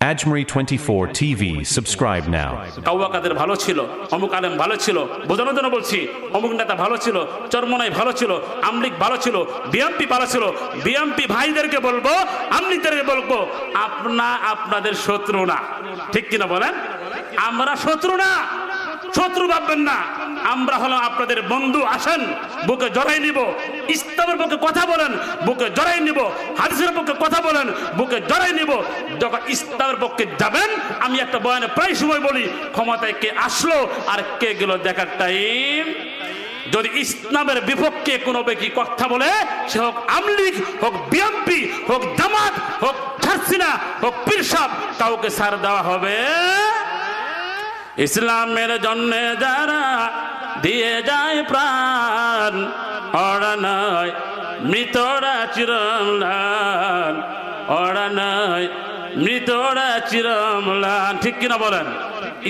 Ajmeri 24 TV. Subscribe now. কাউয়া কাদের ভালো ছিল, অমুক আলেম ভালো ছিল, বোঝানোর জন্য বলছি। অমুক নেতা ভালো ছিল, চরমনাই ভালো ছিল, আমলিক ভালো ছিল, বিএমপি ভালো ছিল। বিএমপি ভাইদেরকে বলবো, আমলিকদেরকে বলবো, আপনাদের শত্রু না। ঠিক কিনা বলেন? আমরা শত্রু না, শত্রু ভাববেন না। আমরা হলো আপনাদের বন্ধু। আসেন, বুকে জড়াই নিব। ইসলামের পক্ষে কথা বলেন, বুকে জড়াই নিব। হাদিসের পক্ষে কথা বলেন, বুকে জড়াই নিব। যখন ইসলামের পক্ষে যাবেন, আমি একটা বয়ানে প্রায় সময় বলি, ক্ষমতায় কে আসলো আর কে গেল দেখার টাইম। যদি ইসলামের বিপক্ষে কোনো ব্যক্তি কথা বলে, সে হোক আমলিগ, হোক বিএমপি, হোক জামাত, হোক ছারসিনা, হোক পীরসাব, কাউকে ছাড় দেওয়া হবে। ইসলামের জন্য যারা দিয়ে যায় প্রাণ, ওরা নয় মৃতরা চিরম্লান, ওরা নয় মৃতরা চিরম্লান। ঠিক কিনা বলেন?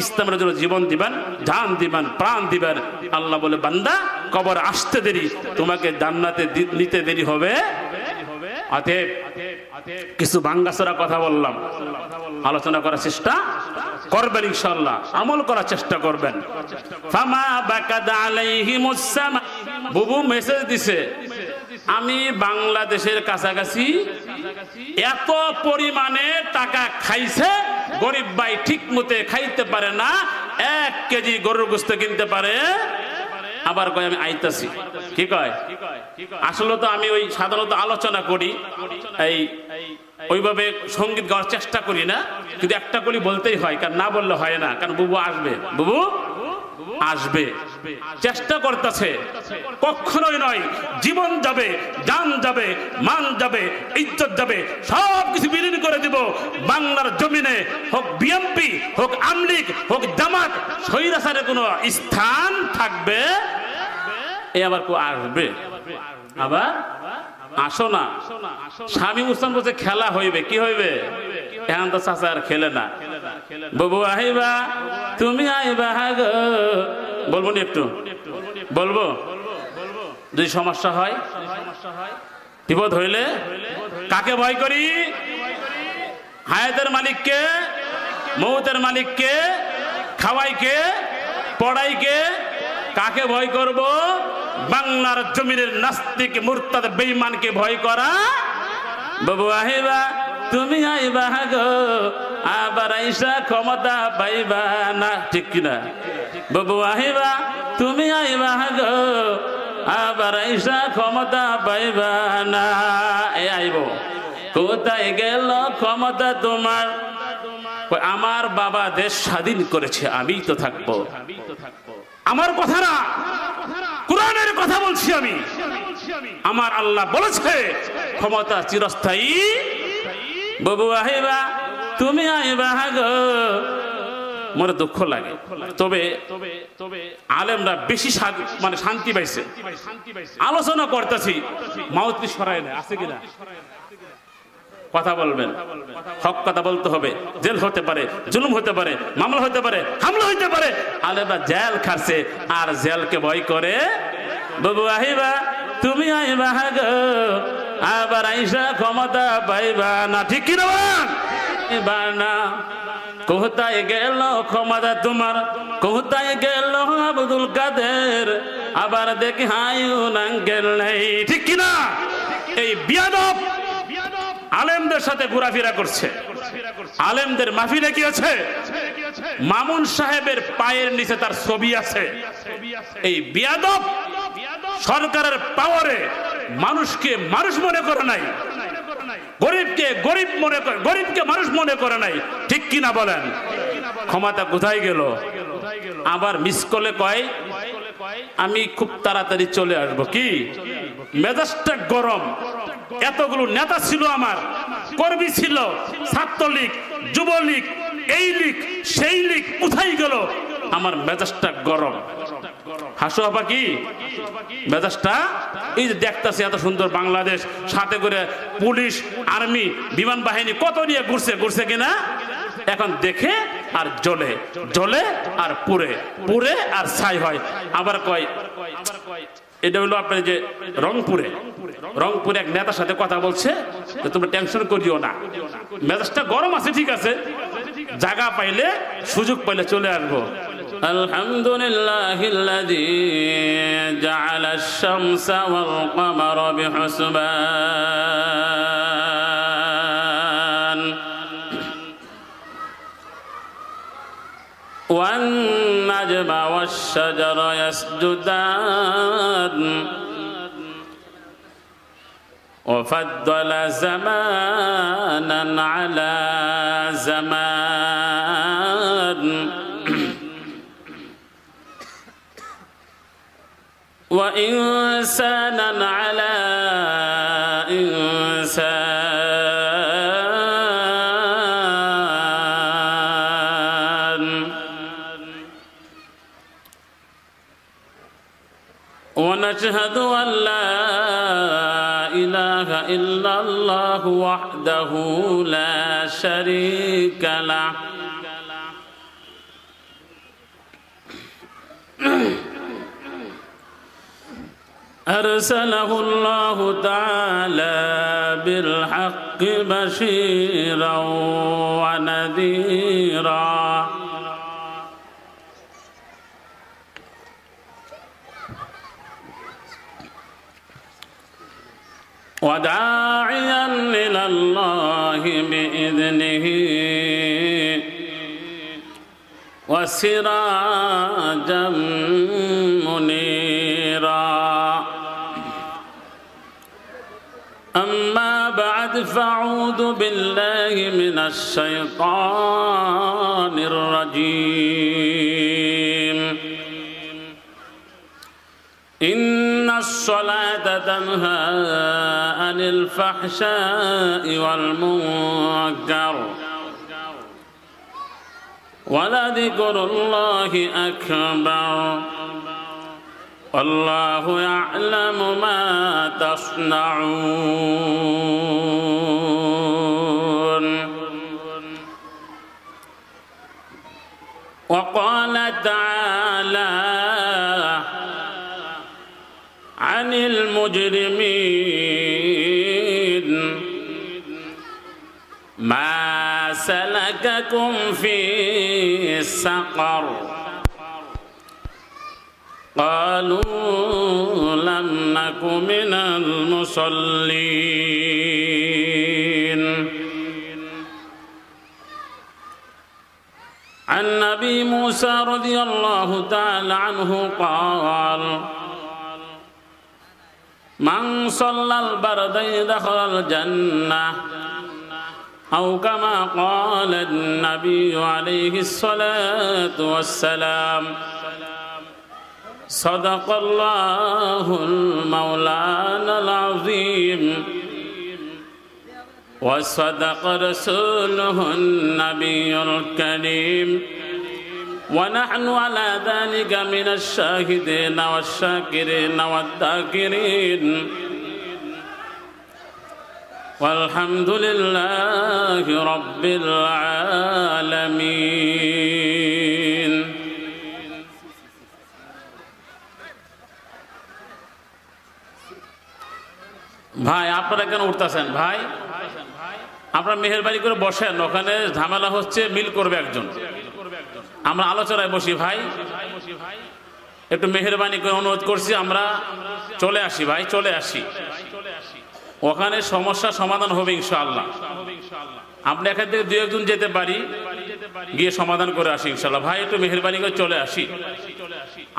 ইসলামের জন্য জীবন দিবেন, জান দিবেন, প্রাণ দিবেন। আল্লাহ বলে, বান্দা কবর আসতে দেরি, তোমাকে জান্নাতে নিতে দেরি হবে। অতএব কিছু ভাঙ্গাচোরা কথা বললাম, আলোচনা করার চেষ্টা করবেন, ইনশাআল্লাহ আমল করার চেষ্টা করবেন। ফামা বাকাদ আলাইহিমুস সামা। বুবু মেসেজ দিছে, আমি বাংলাদেশের কাছাকাছি এত পরিমাণে টাকা খাইছে, গরিব ভাই ঠিক মতে খাইতে পারে না, 1 কেজি গরুর গোশত কিনতে পারে। আবার কয় আমি আইতাছি। কি কয়? আসলে তো আমি ওই সাধারণত আলোচনা করি, এই ওইভাবে সঙ্গীত গাওয়ার চেষ্টা করি না, কিন্তু একটা করি বলতেই হয়, কারণ না বললে হয় না। কারণ বুবু আসবে, বুবু আসবে, চেষ্টা করতেছে। কখনোই নয়, জীবন যাবে, জান যাবে, মান যাবে, ইজ্জত যাবে, সব কিছু বিলীন করে দিব বাংলার জমিনে। হোক বিএমপি, হোক আমলিগ, হোক জামাত, স্বৈরাচারের কোনো স্থান থাকবে? এই আবার কেউ আসবে? আবার আসো না। স্বামী মুসলমান বলছে খেলা হইবে। কি হইবে? এখন তো চাচা আর খেলে না। বাবু আইবা, তুমি আইবা গো। বলবো নি একটু? বলবো। যদি সমস্যা হয়, বিপদ হইলে কাকে ভয় করি? হায়াতের মালিককে, মৌতের মালিককে, খাওয়াইকে, পড়াইকে। কাকে ভয় করব? বাংলার জমিনের নাস্তিক মুরতাদ বেঈমানকে ভয় করা। বাবু আইবা, তুমি আইবা গো, আবার আইসা ক্ষমতা পাইবা না। ঠিক কিনা? বাবু আইবা, তুমি আইবা গো, আবার আইসা ক্ষমতা পাইবা না। এ আইব, কোথায় গেল ক্ষমতা তোমার? আমার বাবা দেশ স্বাধীন করেছে, আমি তো থাকবো। আমার কথা না, কোরআনের কথা বলছি আমি। আমার আল্লাহ বলেছে ক্ষমতা চিরস্থায়ী। বাবু আইবা, তুমি আইবা গো। মনে দুঃখ লাগে, তবে আলেমরা বেশি মানে শান্তি পাইছে। আলোচনা করতেছি, মাউথি সরাই না, আছে কিনা? কথা বলবেন, হক কথা বলতে হবে। জেল হতে পারে, জুলুম হতে পারে, মামলা হতে পারে, হামলা হইতে পারে। আলেমরা জেল খাচ্ছে আর জেলকে ভয় করে। বাবু আইবা, তুমি আইবা গো, আবার আইসা ক্ষমতা পাইবা না। ঠিক কি না? কোথায় গেল ক্ষমতা তোমার? কোথায় গেল আব্দুল কাদের? আবার দেখি হায়ুন আঙ্কেল নেই। ঠিক কিনা? এই বিয়াদব আলেমদের সাথে ঘোরাফেরা করছে। আলেমদের মাহফিলে কি আছে? মামুন সাহেবের পায়ের নিচে তার ছবি আছে। এই বিয়াদব সরকারের পাওয়ারে মানুষকে মানুষ মনে করে নাই, গরিবকে গরিব মনে করে, গরিবকে মানুষ মনে করে নাই। ঠিক কিনা বলেন? ক্ষমতা কোথায় গেল? আবার মিস করলে কয় আমি খুব তাড়াতাড়ি চলে আসবো। কি মেজাজটা গরম। এতগুলো নেতা ছিল, আমার কর্মী ছিল, ছাত্রলীগ, যুবলীগ, এই লীগ, সেই লীগ, কোথায় গেল? আমার মেজাজটা গরম। হাসো আপা, কি মেজাজটা? এই যে দেখতেছে এত সুন্দর বাংলাদেশ, সাথে করে পুলিশ, আর্মি, বিমান বাহিনী কত নিয়ে ঘুরছে কিনা? এখন দেখে আর জ্বলে, জ্বলে আর পুরে, পুরে আর ছাই হয়। আবার কয় এটা হলো আপনার যে রংপুরে এক নেতার সাথে কথা বলছে, তোমরা টেনশন করিও না, মেজাজটা গরম আছে ঠিক আছে, জায়গা পাইলে সুযোগ পাইলে চলে আসবো। আলহামদুলিল্লাহিল্লাযী জাআলাশ শামসা ওয়াল কমারা বিহুসবান ওয়ান নাজমা ওয়াশ শাজারা ইয়াসজুদান وفضل زمانا على زمان وإنسانا على إنسان ونشهد أن لا إله إلا الله وحده لا شريك له أرسله الله تعالى بالحق بشيرا ونذيرا وداعيا إلى الله بإذنه وسراجا منيرا أما بعد فأعوذ بالله من الشيطان الرجيم إن الصلاة تنهى عن الفحشاء والمنكر ولذكر الله أكبر والله يعلم ما تصنعون وقال تعالى عن المجرمين ما سلككم في سقر قالوا لم نك من المصلين عن أبي موسى رضي الله تعالى عنه قال من صلى البردين دخل الجنة أو كما قال النبي عليه الصلاة والسلام صدق الله المولانا العظيم وصدق رسوله النبي الكريم ونحن على ذلك من الشاهدين والشاكرين والذاكرين والحمد لله رب العالمين ভাই আপনারা কেন উঠতেছেন ভাই? আপনারা মেহেরবানি করে বসেন, ওখানে ঝামেলা হচ্ছে, মিল করবে একজন, আমরা আলোচনায় বসি ভাই। একটু মেহেরবানি করে অনুরোধ করছি, আমরা চলে আসি ভাই, চলে আসি, ওখানে সমস্যা সমাধান হবে ইনশাআল্লাহ। আপনি এখান থেকে দুই একজন যেতে পারি, গিয়ে সমাধান করে আসি ইনশাআল্লাহ। ভাই একটু মেহেরবানি করে চলে আসি,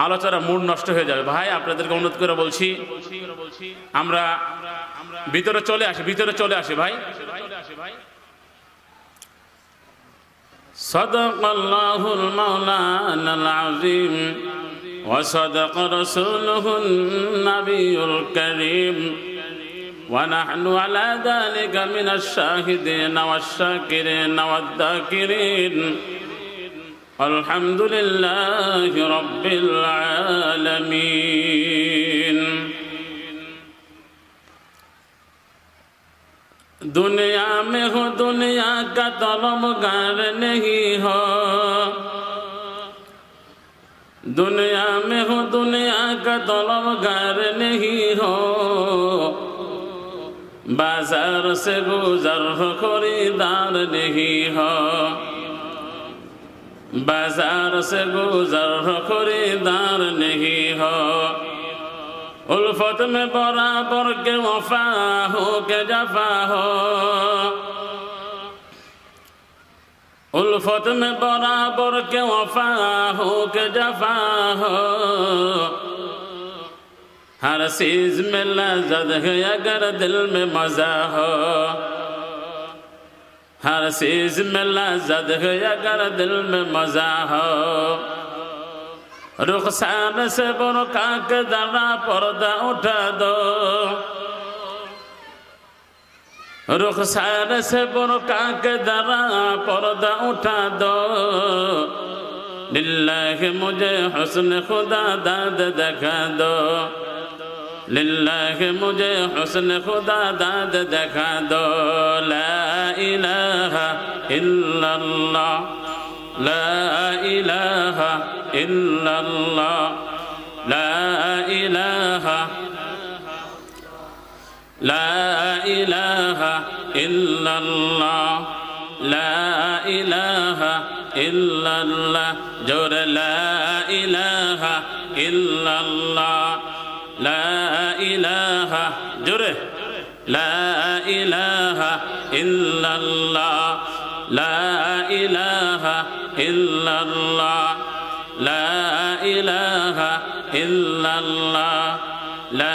আলোচনা মুড নষ্ট হয়ে যাবে ভাই। আপনাদেরকে অনুরোধ করে বলছি, আমরা ভিতরে চলে আসি, ভিতরে চলে আসি ভাই। সাদাকাল্লাহুল মাওলানাল আযীম ওয়া সাদাকা রাসূলুহুন নাবিয়ুল কারীম ওয়া নাহনু আলা যালিকা মিনাশ শাহিদিনা ওয়াশ শাকিরিনা ওয়াদ যাকিরিন আলহামদুলিল্লাহি রাব্বিল আলামিন। दुनिया में हो दुनिया का तलबगार नहीं हो, दुनिया में हो दुनिया का तलबगार नहीं हो, बाजार से गुजर हो खरीदार नहीं हो, बाजार से गुजर हो खरीदार नहीं हो। उल्फत में बराबर के वफा हो के जफा हो, उल्फत में बराबर के वफा हो के जफा हो। हर चीज में लज़्ज़त है अगर दिल में मजा हो, हर चीज में लज़्ज़त है अगर दिल में मजा हो। रुखसार से बुरका के जरा पर्दा उठा दो, रुखसार से बुरका के जरा पर्दा उठा दो। लिल्लाहि मुझे हुस्न खुदा दाद दिखा दो, लिल्लाहि मुझे हुस्न खुदा दाद दिखा दो। ला इलाहा इल्लल्लाह, ला इलाहा इल्लल्लाह, ला इलाहा, ला इलाहा इल्लल्लाह, ला इलाहा इल्लल्लाह। जोर ला इलाहा इल्लल्लाह, ला इलाहा, जोर ला इलाहा इल्लल्लाह, ला इलाहा इल्लल्लाह, ला इलाहा इल्लल्लाह, ला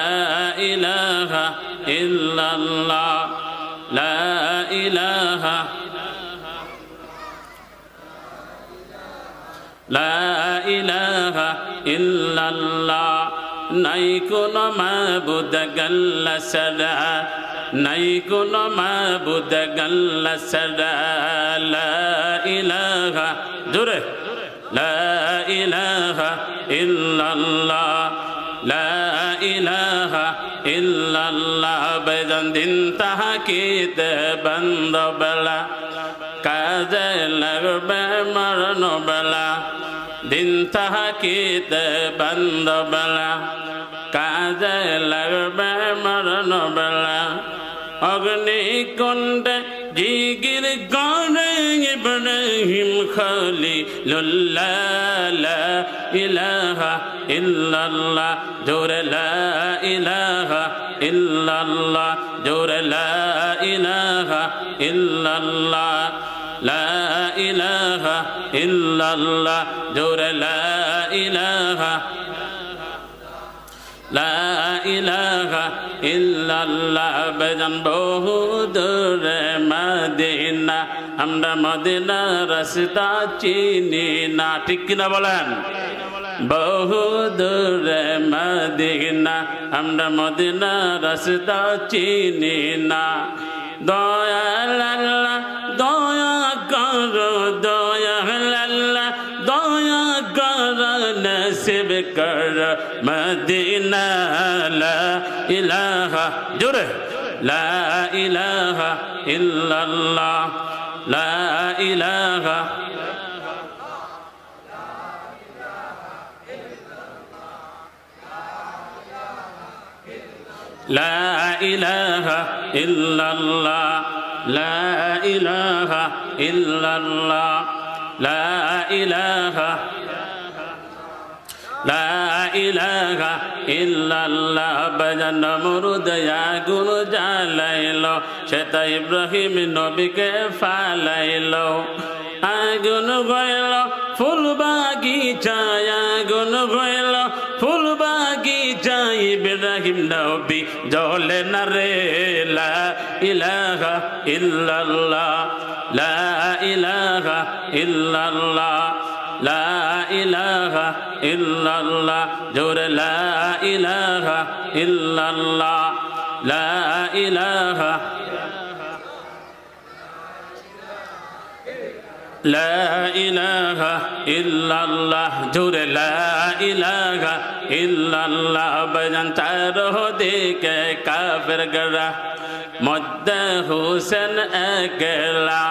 इलाहा इल्लल्लाह, ला इलाहा, ला इलाहा इल्लल्लाह। नहीं कोनो माबूद गल्ला सदा, नहीं कोनो माबूद गल्ला सदा। ला इलाहा, जोरे ला इलाहा इल्लल्लाह, ला इलाहा इल्लल्लाह। बेजन दिन तहकीत बंद बला, काजे लगबे मरन बला। दिन तहकीत बंद बला, काजे लगबे मरन बला। अग्नि कुंड जिगिर गौरे इब्राहिम खलीलुल्लाह। ला इलाहा इल्लल्लाह, जोर ला इलाहा इल्लल्लाह, जोर ला इलाहा इल्लल्लाह, ला इलाहा इल्लल्लाह, जोर ला इलाहा, ला इलाहा इल्लल्लाह। बेजन बहु दूर मदीना, আমরা মদিনা রাস্তা চিনি না, ঠিক কিনা বলেন? বহু দূরে মদিনা, আমরা মদিনা রাস্তা চিনি না। দয়াল আল্লাহ দয়া করো, দয়াল আল্লাহ দয়া করো, নসিব করো মদিনা। লা ইলাহা, জোরে লা ইলাহা ইল্লাল্লাহ, লা ইলাহা, লা ইলাহা ইল্লাল্লাহ, লা ইলাহা ইল্লাল্লাহ, লা ইলাহা, লা ইলাহা ইল্লাল্লাহ। বেজান নমরুদ আগুন জ্বালাইলো, সেটা ইব্রাহিম নবীকে ফালাইলো। আগুন গইল ফুল বাগিচায়, আগুন গইল ফুল বাগিচায়, ইব্রাহিম নবী জ্বলে না রে। লা ইলাহা ইল্লাল্লাহ, লা ইলাহা ইল্লাল্লাহ, লা ইলাহা ইল্লাল্লাহ, জোরে লা ইলাহা ইল্লাল্লাহ, লা ইলাহা, লা ইলাহা ইল্লাল্লাহ, জোরে লা ইলাহা ইল্লাল্লাহ। বেজান চারদিকে কাফের গড়া, মধ্যে হুসেন একলা।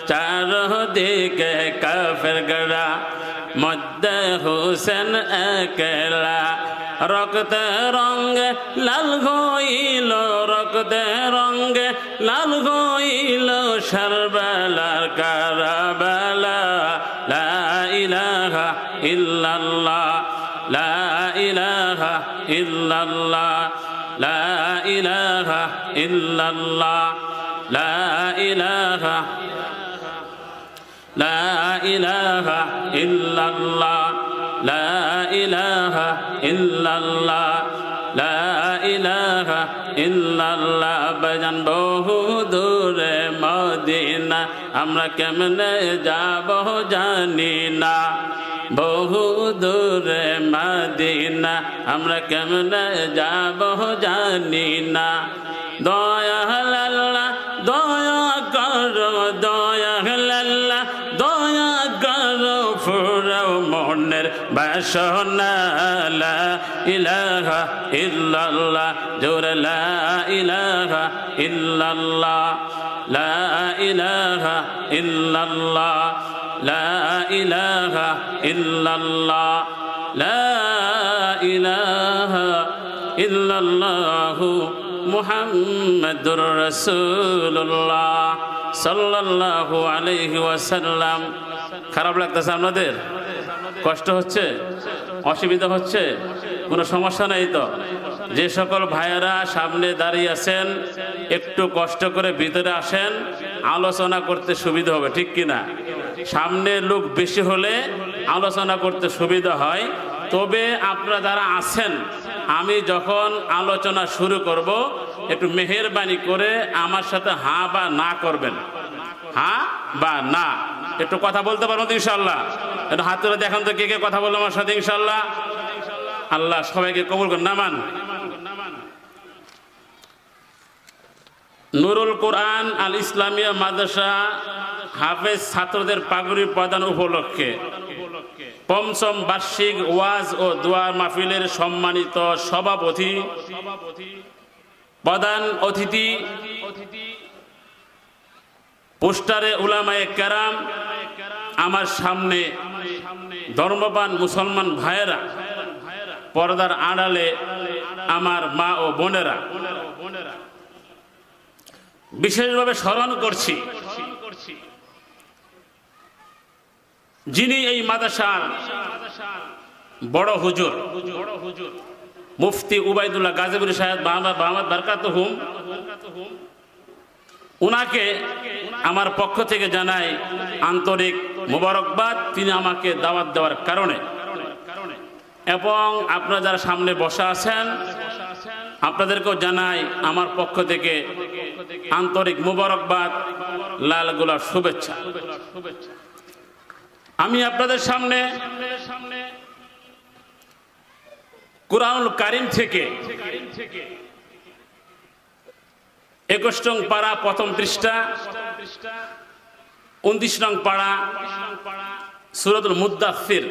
চারদিকে কাফের গড়া, মধ্যে হুসেন একলা রক্তে রঙে লাল হইল রক্তে রঙে লাল হইল শারবালার কারবালা লা ইলাহা ইল্লাল্লাহ লা ইলাহা ইল্লাল্লাহ লা ইলাহা ইল্লাল্লাহ লা ইলাহা লা ইলাহা ইল্লাল্লাহ লা ইলাহা ইল্লাল্লাহ লা ইলাহা ইল্লাল্লাহ বাজান বহু দূরে মদিনা আমরা কেমনে যাব জানি না বহু দূরে মদিনা আমরা কেমনে যাব জানি না দয়া আল্লাহ দয়া করো দয়া আল্লাহ দয়া করো ফুরাও মনের বাসনা লা ইলাহা ইল্লাল্লাহ জোরে লা ইলাহা ইল্লাল্লাহ লা ইলাহা ইল্লাল্লাহ লা ইলাহা ইল্লাল্লাহ লা ইলাহা ইল্লাল্লাহু মুহাম্মাদুর রাসূলুল্লাহ সাল্লাল্লাহু আলাইহি ওয়াসাল্লাম। খারাপ লাগতেছে আপনাদের? কষ্ট হচ্ছে? অসুবিধা হচ্ছে? কোনো সমস্যা নাই তো? যে সকল ভাইয়েরা সামনে দাঁড়িয়ে আছেন একটু কষ্ট করে ভিতরে আসেন, আলোচনা করতে সুবিধা হবে, ঠিক কিনা? সামনে লোক বেশি হলে আলোচনা করতে সুবিধা হয়। তবে আপনারা যারা আছেন, আমি যখন আলোচনা শুরু করব একটু মেহেরবানি করে আমার সাথে হ্যাঁ বা না করবেন, হ্যাঁ বা না। একটু কথা বলতে পারবো তো ইনশাল্লাহ? একটু হাত তুলে দেখান তো কে কে কথা বলবো আমার সাথে ইনশাল্লাহ। আল্লাহ সবাইকে কবুল করুন। নামান নুরুল কোরআন আল ইসলামিয়া মাদ্রাসা হাফেজ ছাত্রদের পাগড়ি প্রদান উপলক্ষে পঞ্চম বার্ষিক ওয়াজ ও দোয়ার মাহফিলের সম্মানিত সভাপতি প্রধান অতিথি পোস্টারে উলামায়ে কেরাম, আমার সামনে ধর্মবান মুসলমান ভাইয়েরা, পর্দার আড়ালে আমার মা ও বোনেরা, বিশেষভাবে স্মরণ করছি যিনি এই মাদ্রাসার বড় হুজুর মুফতি উবাইদুল্লাহ গাজীপুরি সাহেব বাহামাদ বারকাতুহুম, উনাকে আমার পক্ষ থেকে জানাই আন্তরিক মোবারকবাদ তিনি আমাকে দাওয়াত দেওয়ার কারণে। এবং আপনারা যারা সামনে বসা আছেন আপনাদেরকেও জানাই আমার পক্ষ থেকে আন্তরিক মোবারকবাদ, লাল গোলাপ শুভেচ্ছা। আমি আপনাদের সামনে কুরআনুল কারীম থেকে 21 নং পারা প্রথম পৃষ্ঠা, 29 নং পারা সূরাতুল মুদ্দাসসির,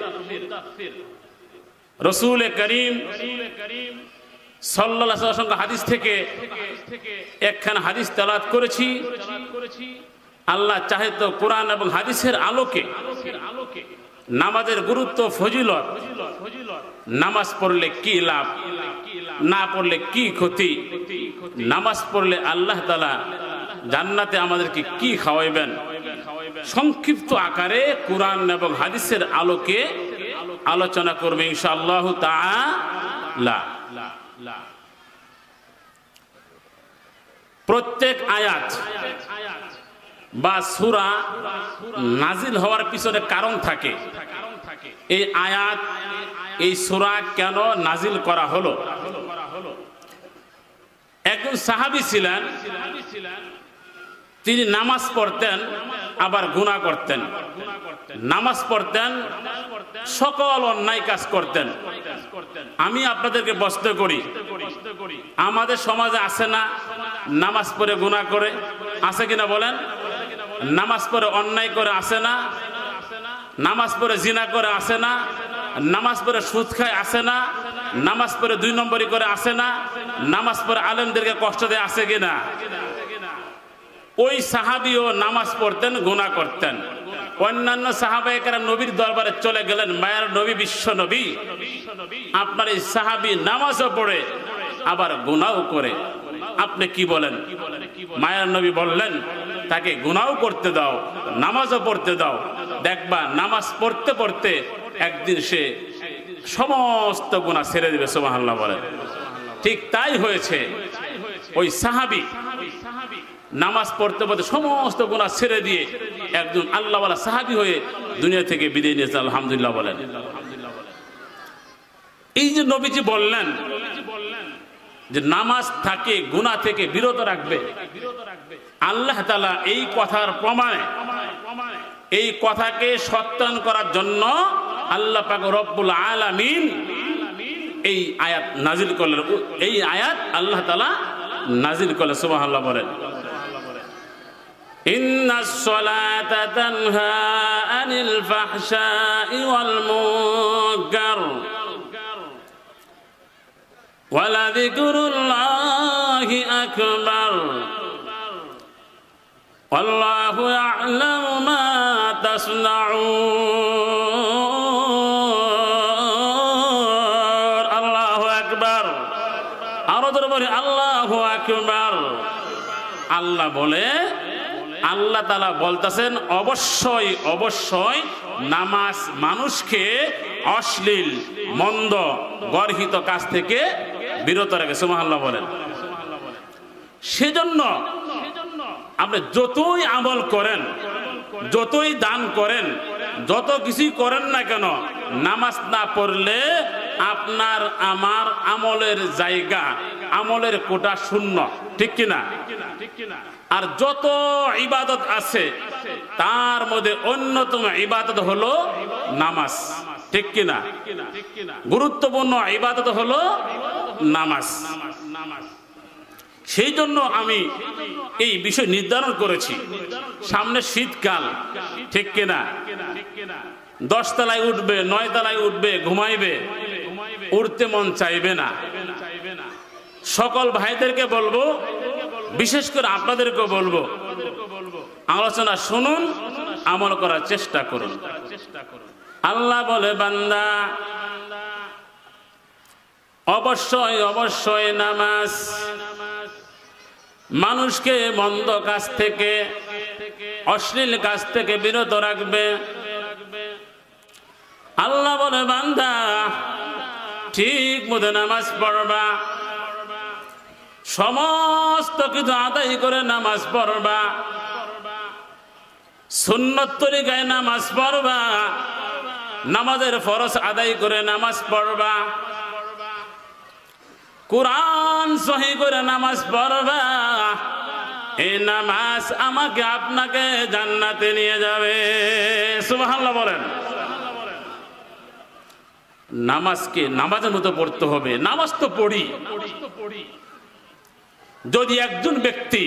রাসূল করিম সাল্লাল্লাহু আলাইহি ওয়াসাল্লাম হাদিস থেকে একখানা হাদিস তেলাওয়াত করেছি। আল্লাহ চাহে তো কোরআন এবং হাদিসের আলোকে নামাজের গুরুত্ব, ফজিলত, নামাজ পড়লে কি লাভ, না পড়লে কি ক্ষতি, নামাজ পড়লে আল্লাহ তাআলা জান্নাতে আমাদেরকে কি খাওয়াইবেন, সংক্ষিপ্ত আকারে কোরআন এবং হাদিসের আলোকে আলোচনা করবে ইনশাআল্লাহ তাআলা। প্রত্যেক আয়াত বা সূরা নাজিল হওয়ার পিছনে কারণ থাকে। এই আয়াত, এই সূরা কেন নাজিল করা হলো? একজন সাহাবী ছিলেন, তিনি নামাজ পড়তেন আবার গুনাহ করতেন, নামাজ পড়তেন সকল অন্যায় কাজ করতেন। আমি আপনাদেরকে প্রশ্ন করি, আমাদের সমাজে আছে না নামাজ পড়ে গুনাহ করে? আছে কিনা বলেন? নামাজ পড়ে অন্যায় করে আছে না? নামাজ পড়ে জিনা করে আছে না? নামাজ পড়ে সুদ খায় আছে না? নামাজ পড়ে 2 নম্বরই করে আছে না? নামাজ পড়ে আলেমদেরকে কষ্ট দেয় আছে কিনা? ওই সাহাবীও নামাজ পড়তেন, গুনাহ করতেন। অন্যান্য সাহাবায়ে কেরাম নবীর দরবারে চলে গেলেন, মায়ের নবী বিশ্ব নবী, আপনার এই সাহাবী নামাজও পড়ে আবার গুনাহও করে, আপনি কি বলেন? মায়ের নবী বললেন, তাকে গুনাহও করতে দাও, নামাজও পড়তে দাও, দেখবা নামাজ পড়তে পড়তে একদিন সে সমস্ত গুনাহ ছেড়ে দিবে। সুবহানাল্লাহ বলেন। ঠিক তাই হয়েছে, ওই সাহাবী নামাজ পড়তে পড়তে সমস্ত গুনাহ ছেড়ে দিয়ে একজন আল্লাহওয়ালা সাহাবী হয়ে দুনিয়া থেকে বিদায় নিয়েছে। আলহামদুলিল্লাহ বলেন। এই যে নবীজি বললেন যে নামাজ থাকে গুনাহ থেকে বিরত রাখবে, আল্লাহ তাআলা এই কথার প্রমাণে, এই কথাকে সত্যায়ন করার জন্য আল্লাহ পাক রব্বুল আলামিন এই আয়াত নাজিল করলেন। এই আয়াত আল্লাহ তাআলা নাজিল করলেন। সুবহানাল্লাহ বলেন। ইন্নাস সালাতা তানহা আনিল ফাহশাই ওয়াল মুনকার ওয়ালা যিকরুল্লাহি আকবার ওয়াল্লাহু ইয়ালামু মা তাসনাউন। আল্লাহু আকবার। আরো জোরে বলি আল্লাহু আকবার। আল্লাহ বলে, আল্লাহ তাআলা বলতেছেন, অবশ্যই অবশ্যই নামাজ মানুষকে অশ্লীল মন্দ গর্হিত কাজ থেকে বিরত রাখে। সুবহানাল্লাহ বলেন। সেজন্য আপনি যতই আমল করেন, যতই দান করেন, যত কিছুই করেন না কেন, নামাজ না পড়লে আপনার আমার আমলের জায়গা, আমলের কোটা শূন্য। ঠিক কিনা? আর যত ইবাদত আছে তার মধ্যে অন্যতম ইবাদত হলো নামাজ। ঠিক কিনা? গুরুত্বপূর্ণ ইবাদত হলো নামাজ। সেই জন্য আমি এই বিষয় নির্ধারণ করেছি, সামনে শীতকাল। ঠিক কিনা? 10 তলায় উঠবে, 9 তলায় উঠবে, ঘুমাইবে, উঠতে মন চাইবে না। সকল ভাইদেরকে বলবো, বিশেষ করে আপনাদেরকে বলবো, আলোচনা শুনুন, আমল করার চেষ্টা করুন। আল্লাহ বলে, বান্দা অবশ্যই অবশ্যই নামাজ মানুষকে মন্দ কাজ থেকে, অশ্লীল কাজ থেকে বিরত রাখবে। আল্লাহ বলে, বান্দা ঠিক মতো নামাজ পড়বা, সমস্ত কিছু আদায় করে নামাজ পড়বা, সুন্নত তরিকায় নামাজ পড়বা, নামাজের ফরজ আদায় করে নামাজ পড়বা, কোরআন সহি করে নামাজ পড়বা। এই নামাজ আমাকে আপনাকে জান্নাতে নিয়ে যাবে। সুবহানাল্লাহ বলেন। নামাজকে নামাজের মতো পড়তে হবে। নামাজ তো পড়ি। যদি একজন ব্যক্তি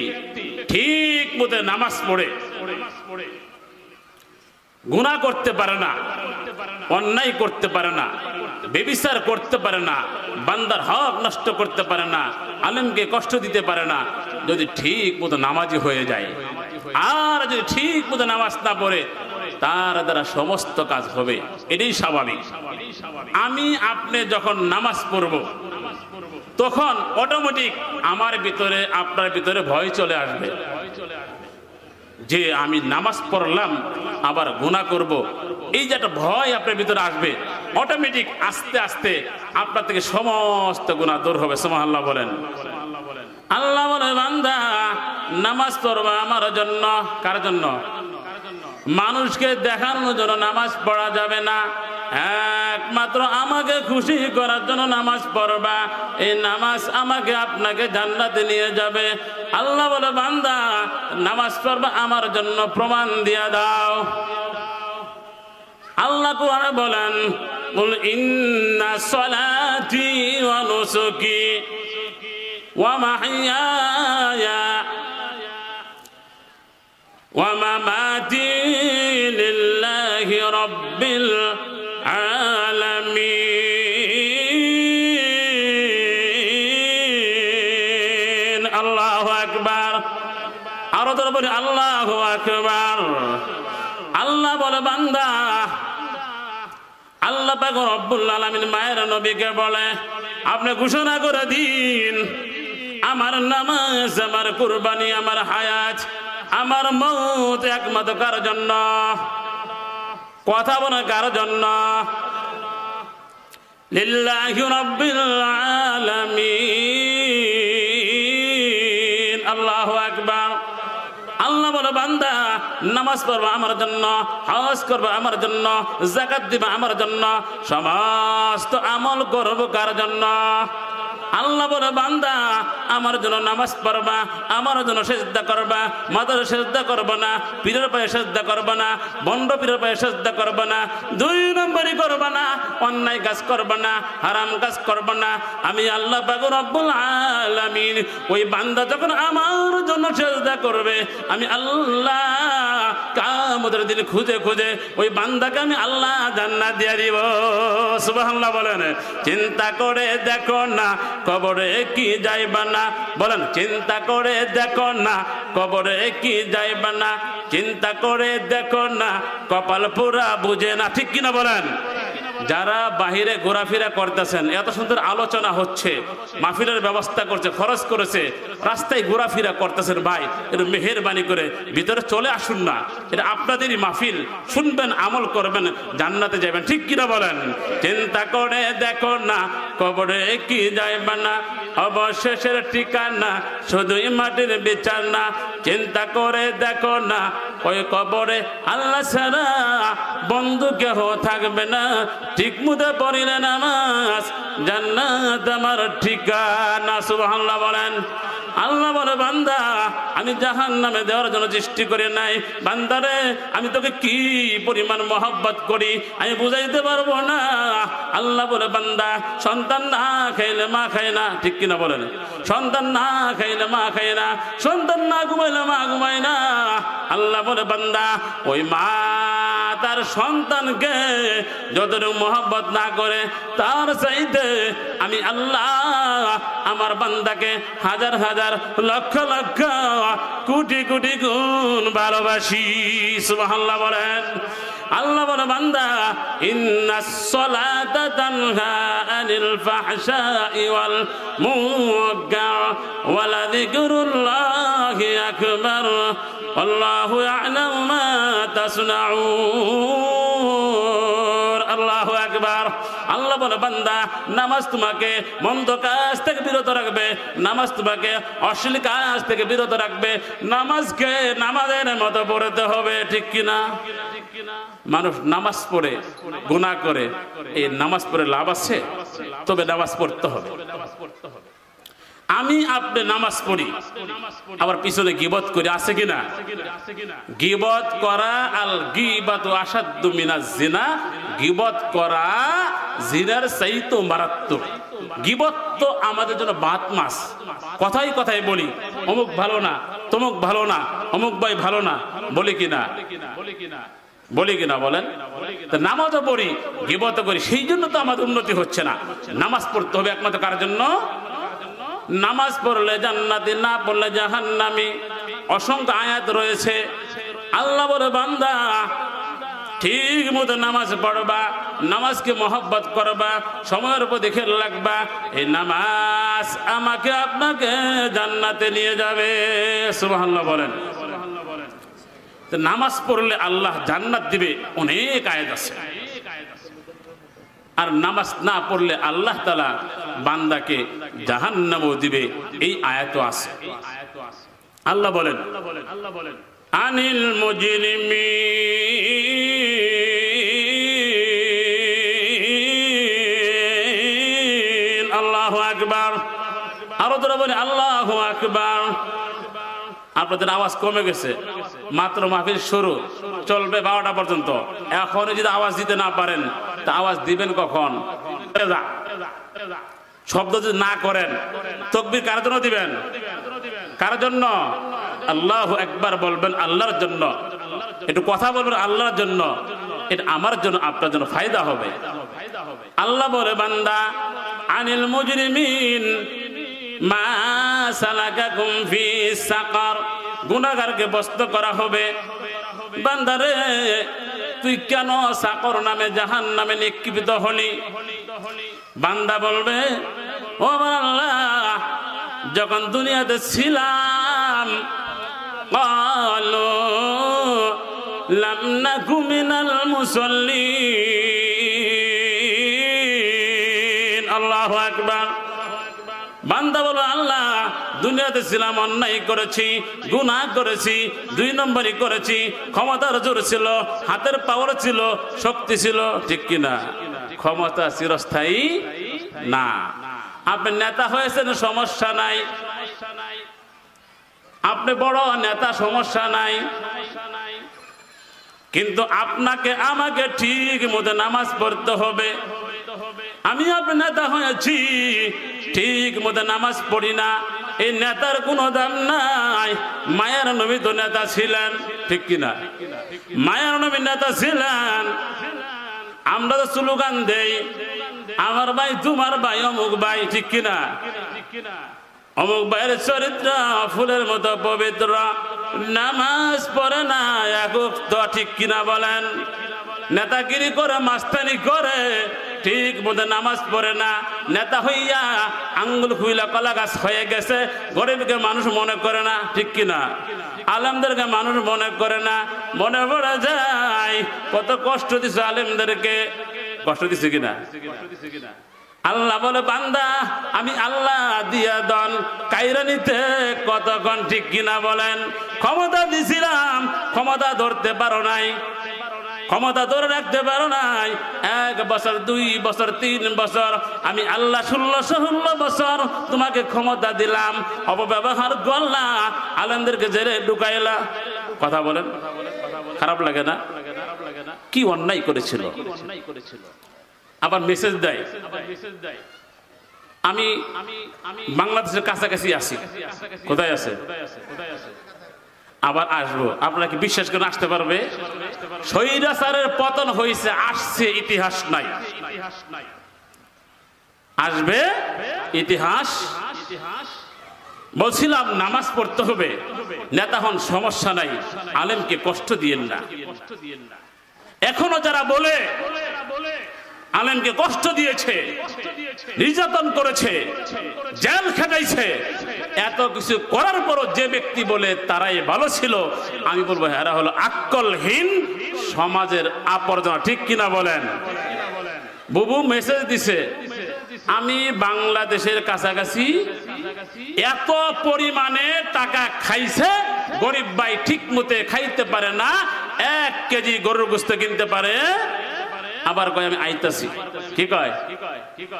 ঠিক মতো নামাজ পড়ে, গুনাহ করতে পারে না, অন্যায় করতে পারে না, ব্যভিচার করতে পারে না, বান্দার হক নষ্ট করতে পারে না, আলেমকে কষ্ট দিতে পারে না, যদি ঠিক মতো নামাজি হয়ে যায়, আর যদি ঠিক মতো নামাজ না পড়ে, তার দ্বারা সমস্ত কাজ হবে। এটাই স্বাভাবিক। আমি আপনি যখন নামাজ পড়ব, তখন অটোমেটিক আমার ভিতরে, আপনার ভিতরে ভয় চলে আসবে যে আমি নামাজ পড়লাম আবার গুনাহ করব। এই যে একটা ভয় আপনার ভিতরে আসবে, অটোমেটিক আস্তে আস্তে আপনার থেকে সমস্ত গুনাহ দূর হবে। সুবহানাল্লাহ বলেন। আল্লাহ বলে, বান্দা নামাজ পড়বা আমার জন্য। কার জন্য? মানুষকে দেখানোর জন্য নামাজ পড়া যাবে না, একমাত্র আমাকে খুশি করার জন্য নামাজ পড়বা। এই নামাজ আমাকে আপনাকে জান্নাতে নিয়ে যাবে। আল্লাহ বলে, বান্দা নামাজ পড়বা আমার জন্য, প্রমাণ দিয়ে দাও। আল্লাহ কোরআনে বলেন, কুল ইন্না সলাতি ওয়া নুসুকি ওয়া মাহইয়ায়া ওয়া মামাতি লিল্লাহি রাব্বিল আলামিন। আল্লাহু আকবার। আরো জোরে বলি আল্লাহু আকবার। আল্লাহ বলে বান্দা, আল্লাহ পাক রব্বুল আলামিন মায়ের নবীকে বলে আপনি ঘোষণা করে দিন আমার নামাজ, আমার কুরবানি, আমার হায়াত, আমার মওত একমাত্র কার জন্য? কথা বলে কার জন্য? লিল্লাহি রাব্বিল আলামিন। আল্লাহু আকবার। আল্লাহ বলে বান্দা নামাজ পড়বা আমার জন্য, হজ করবা আমার জন্য, যাকাত দিবা আমার জন্য, সমস্ত আমল করব কার জন্য? আল্লাহ বলে বান্দা আমার জন্য নামাজ পড়বা, আমার জন্য সিজদা করবা, মাথার সিজদা করবা না, পীরের পায়ে সিজদা করবা না, বন্ড পীরের পায়ে সিজদা করবা না, দুই নম্বরই করবা না, অন্যায় কাজ করবা না, হারাম কাজ করবা না। আমি আল্লাহ পাক রব্বুল আলামিন ওই বান্দা যখন আমার জন্য সিজদা করবে, আমি আল্লাহ কিয়ামতের দিন খুঁজে খুঁজে ওই বান্দাকে আমি আল্লাহ জান্নাত দিয়ে দিব। সুবহানাল্লাহ বলেন। চিন্তা করে দেখো না কবরে কি যাইবা না, বলেন চিন্তা করে দেখো না কবরে কি যাইবা না, চিন্তা করে দেখো না কপাল পুরা বুঝে না, ঠিক কিনা বলেন? যারা বাহিরে ঘোরাফেরা করতেছেন, এত সুন্দর আলোচনা হচ্ছে, মাহফিলের ব্যবস্থা করছে, খরচ করেছে, রাস্তায় ঘোরাফেরা করতেছেন, ভাই একটু মেহেরবানি করে ভিতরে চলে আসুন না। এটা আপনাদেরই মাহফিল, শুনবেন, আমল করবেন, জান্নাতে যাবেন, ঠিক কিনা বলেন? চিন্তা করে দেখো না কবরে কি যাইবা না, অবশেষের ঠিকানা শুধুই মাটির বিছানা। চিন্তা করে দেখো না ওই কবরে আল্লাহ ছাড়া বন্ধু কেহ থাকবে না, ঠিক মতো পড়িলে নামাজ জান্নাত আমার ঠিকানা। সুবহানাল্লাহ বলেন। আল্লাহ বলে বান্দা আমি জাহান্নামে দেওয়ার জন্য সৃষ্টি করে নাই, বান্দারে আমি তোকে কি পরিমাণ মহব্বত করি আমি বুঝাইতে পারবো না। আল্লাহ বলে বান্দা সন্তান না খাইলে মা খায় না, ঠিক কিনা বলেন? সন্তান না খাইলে মা খায় না, সন্তান না ঘুমাইলে মা ঘুমায় না। আল্লাহ বলে বান্দা ওই মা তার সন্তানকে যতটুকু মহব্বত না করে তার চাইতে আমি আল্লাহ আমার বান্দাকে হাজার হাজার লক্ষ লক্ষ কোটি কোটি গুণ ভালোবাসি। সুবহানাল্লাহ বলেন। আল্লাহ বলে বান্দা ইন্নাস সালাতা তানহা আনিল ফাহশাই ওয়াল মুনকার ওয়া লাযিকরুল্লাহি আকবার আল্লাহু ইয়ালামু মা তাসনাউন। আল্লাহু আকবার। আল্লাহ বলে বান্দা নামাজ তোমাকে মন্দ কাজ থেকে বিরত রাখবে, নামাজ তোমাকে অশ্লীল কাজ থেকে বিরত রাখবে, নামাজকে নামাজের মতো পড়তে হবে, ঠিক কিনা? মানুষ নামাজ পড়ে গুনাহ করে, এই নামাজ পড়ে লাভ আছে? তবে নামাজ পড়তে হবে। আমি আপনি নামাজ পড়ি আবার পিছনে গীবত করি, আছে কিনা? গীবত করা আল গীবাতু আশাদ্দু মিনাজ জিনা, গীবত করা জিনার চাইতে মারাত্মক। গীবত তো আমাদের জন্য বাত মাস, কথাই কথাই বলি অমুক ভালো না, তমুক ভালো না, অমুক ভাই ভালো না, বলি কিনা? বলি কিনা বলেন? নামাজও পড়ি গীবত করি, সেই জন্য তো আমাদের উন্নতি হচ্ছে না। নামাজ পড়তে হবে একমাত্র কার জন্য? নামাজ পড়লে জান্নাতি, না পড়লে জাহান্নামী। অসংখ্য আয়াত রয়েছে। আল্লাহ বলে বান্দা ঠিক মতো নামাজ পড়বা, নামাজকে মহব্বত করবা, সময়ের উপর দেখে লাগবা, এই নামাজ আমাকে আপনাকে জান্নাতে নিয়ে যাবে। সুবহানাল্লাহ বলেন। নামাজ পড়লে আল্লাহ জান্নাত দিবে, অনেক আয়াত আছে। আর নামাজ না পড়লে আল্লাহ তাআলা বান্দাকে জাহান্নামও দিবে, এই আয়াতও আছে। আল্লাহ বলেন আনিল মুজরিমিন। আল্লাহু আকবার। আরো তোরা বলে আল্লাহু আকবার। আপনাদের আওয়াজ কমে গেছে, মাত্র মাহফিল শুরু, চলবে 12টা পর্যন্ত। এখন যদি আওয়াজ দিতে না পারেন তা আওয়াজ দিবেন কখন? শব্দ যদি না করেন তাকবীর কার জন্য দিবেন? কার জন্য? আল্লাহু আকবার বলবেন আল্লাহর জন্য, একটু কথা বলবেন আল্লাহর জন্য, এটা আমার জন্য আপনার জন্য ফায়দা হবে। আল্লাহ বলে বান্দা আনিল মুজরিমিন মা সালাকাকুম ফি সাকার, গুনাহগারকে বস্ত করা হবে। বান্দারে তুই কেন সাকর নামে জাহান্নামে নিক্ষিপ্ত হলি? বান্দা বলবে, ও আল্লাহ, যখন দুনিয়াতে ছিলাম ক্বালু লাম নাকু মিনাল মুসাল্লিন। আল্লাহু আকবার। বান্দা বলো, আল্লাহ, দুনিয়াতে ছিলাম, অন্যায় করেছি, গুনাহ করেছি, 2 নম্বরই করেছি, ক্ষমতার জোর ছিল, হাতের পাওয়ার ছিল, শক্তি ছিল, ঠিক কিনা? ক্ষমতা চিরস্থায়ী না। আপনি নেতা হয়েছেন, সমস্যা নাই, আপনি বড় নেতা, সমস্যা নাই, কিন্তু আপনাকে আমাকে ঠিক মতো নামাজ পড়তে হবে। আমি আপনি নেতা হয়েছি, ঠিক মতো নামাজ পড়ি না, এই নেতার কোনো দাম নাই। মায়ের নবী তো নেতা ছিলেন, ঠিক কিনা? মায়ের নবী নেতা ছিলেন। আমরা তো স্লোগান দেই, আমার ভাই তোমার ভাই অমুক ভাই, ঠিক কিনা? অমুক ভাইয়ের চরিত্র ফুলের মতো পবিত্র, নামাজ পড়ে না এক ওয়াক্ত, ঠিক কিনা বলেন? নেতাগিরি করে, মাস্তানি করে, ঠিক মতো নামাজ পড়ে না, নেতা হইয়া আঙ্গুল খুইলা কলা গাছ হয়ে গেছে। গরিবকে মানুষ মনে করে না, ঠিক কিনা? আলেমদেরকে মানুষ মনে করে না। মনে পড়ে যায় কত কষ্ট দিছে আলেমদেরকে। কষ্ট দিছে কিনা? আল্লাহ বলে, বান্দা, আমি আল্লাহ দিয়া দন কাইরা নিতে কতক্ষণ, ঠিক কিনা বলেন? ক্ষমতা দিছিলাম, ক্ষমতা ধরতে পারো নাই, ক্ষমতা ধরে রাখতে পারো নাই। 1 বছর, 2 বছর, 3 বছর, আমি আল্লাহ 16 বছর তোমাকে ক্ষমতা দিলাম, অপব্যবহার করলা, আলেমদেরকে জেলে ঢুকাইলা। কথা বলেন, খারাপ লাগে না? কি অন্যায় করেছিল। আবার মেসেজ দেয়, আমি বাংলাদেশের কাছাকাছি আছি। কোথায় আছে? আবার আসবো। আপনারা কি বিশ্বাস করে আসতে পারবে? স্বৈরাচারের পতন হয়েছে, আসছে, ইতিহাস নাই। আসবে ইতিহাস। বলছিলাম নামাজ পড়তে হবে, নেতা হন, সমস্যা নাই, আলেমকে কষ্ট দিয়েন না। এখনো যারা বলে আলেমকে কষ্ট দিয়েছে, নির্যাতন করেছে, জেল খেটাইছে, এত কিছু করার পরও যে ব্যক্তি বলে তারাই ভালো ছিল, আমি বলবো এরা হলো আক্কলহীন সমাজের আবর্জনা, ঠিক কিনা বলেন? বুবু মেসেজ দিছে, আমি বাংলাদেশের কাছাকাছি, এত পরিমাণে টাকা খাইছে, গরিব ভাই ঠিক মতে খাইতে পারে না, 1 কেজি গরুর গোশত কিনতে পারে, আবার কয় আমি আইতাছি। কি কয়?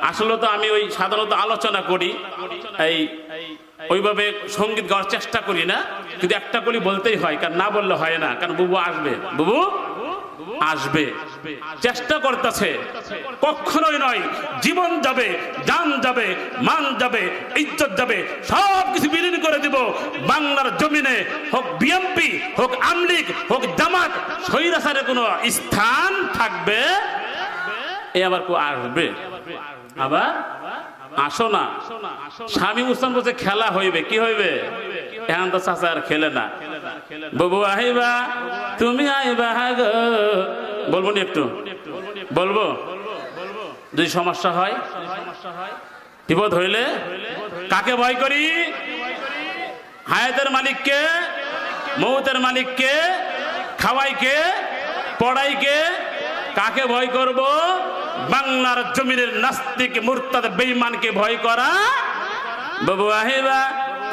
আসলে তো আমি ওই সাধারণত আলোচনা করি, এই ওইভাবে সঙ্গীত গাওয়ার চেষ্টা করি না, কিন্তু একটা কলি বলতেই হয়, কারণ না বললে হয় না। কারণ বুবু আসবে, বুবু আসবে, চেষ্টা করতেছে, কখনোই নয়। জীবন যাবে, জান যাবে, মান যাবে, ইজ্জত যাবে, সব কিছু বিলীন করে দিব বাংলার জমিনে। হোক বিএনপি, হোক আওয়ামী লীগ, হোক জামাত, স্বৈরাচারের কোনো স্থান থাকবে? এ আবার কেউ আসবে? আবার আসো না। স্বামী মুসলমান বলছে খেলা হইবে। কি হইবে? এখন তো চাচা আর খেলে না। বাবু আইবা, তুমি আইবা গো, বলবো নি? একটু বলবো। যদি সমস্যা হয়, বিপদ হইলে কাকে ভয় করি? হায়াতের মালিককে, মৌতের মালিককে, খাওয়াইকে, পড়াইকে। কাকে ভয় করব? বাংলার জমিনের নাস্তিক, মুরতাদ, বেঈমানকে ভয় করা। বাবু আইবা,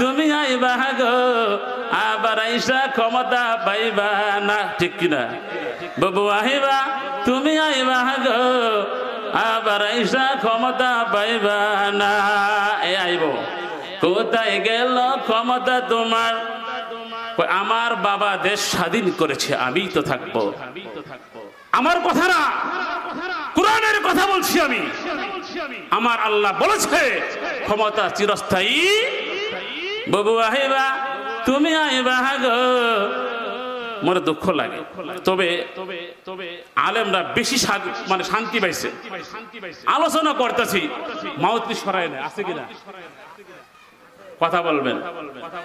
তুমি আইবা গো, আবার আইসা ক্ষমতা পাইবা না, ঠিক কিনা? বাবু আইবা, তুমি আইবা গো, আবার আইসা ক্ষমতা পাইবা না। এ আইব, কোথায় গেল ক্ষমতা তোমার? আমার বাবা দেশ স্বাধীন করেছে, আমি তো থাকবো। আমার কথা না, কোরআনের কথা বলছি আমি। আমার আল্লাহ বলেছে ক্ষমতা চিরস্থায়ী। বাবু আইবা, তুমি আইবা গো, মনে দুঃখ লাগে। তবে আলেমরা বেশি মানে শান্তি পাইছে। আলোচনা করতেছি, মাউথপিস সরায় না, আছে কিনা? কথা বলবেন,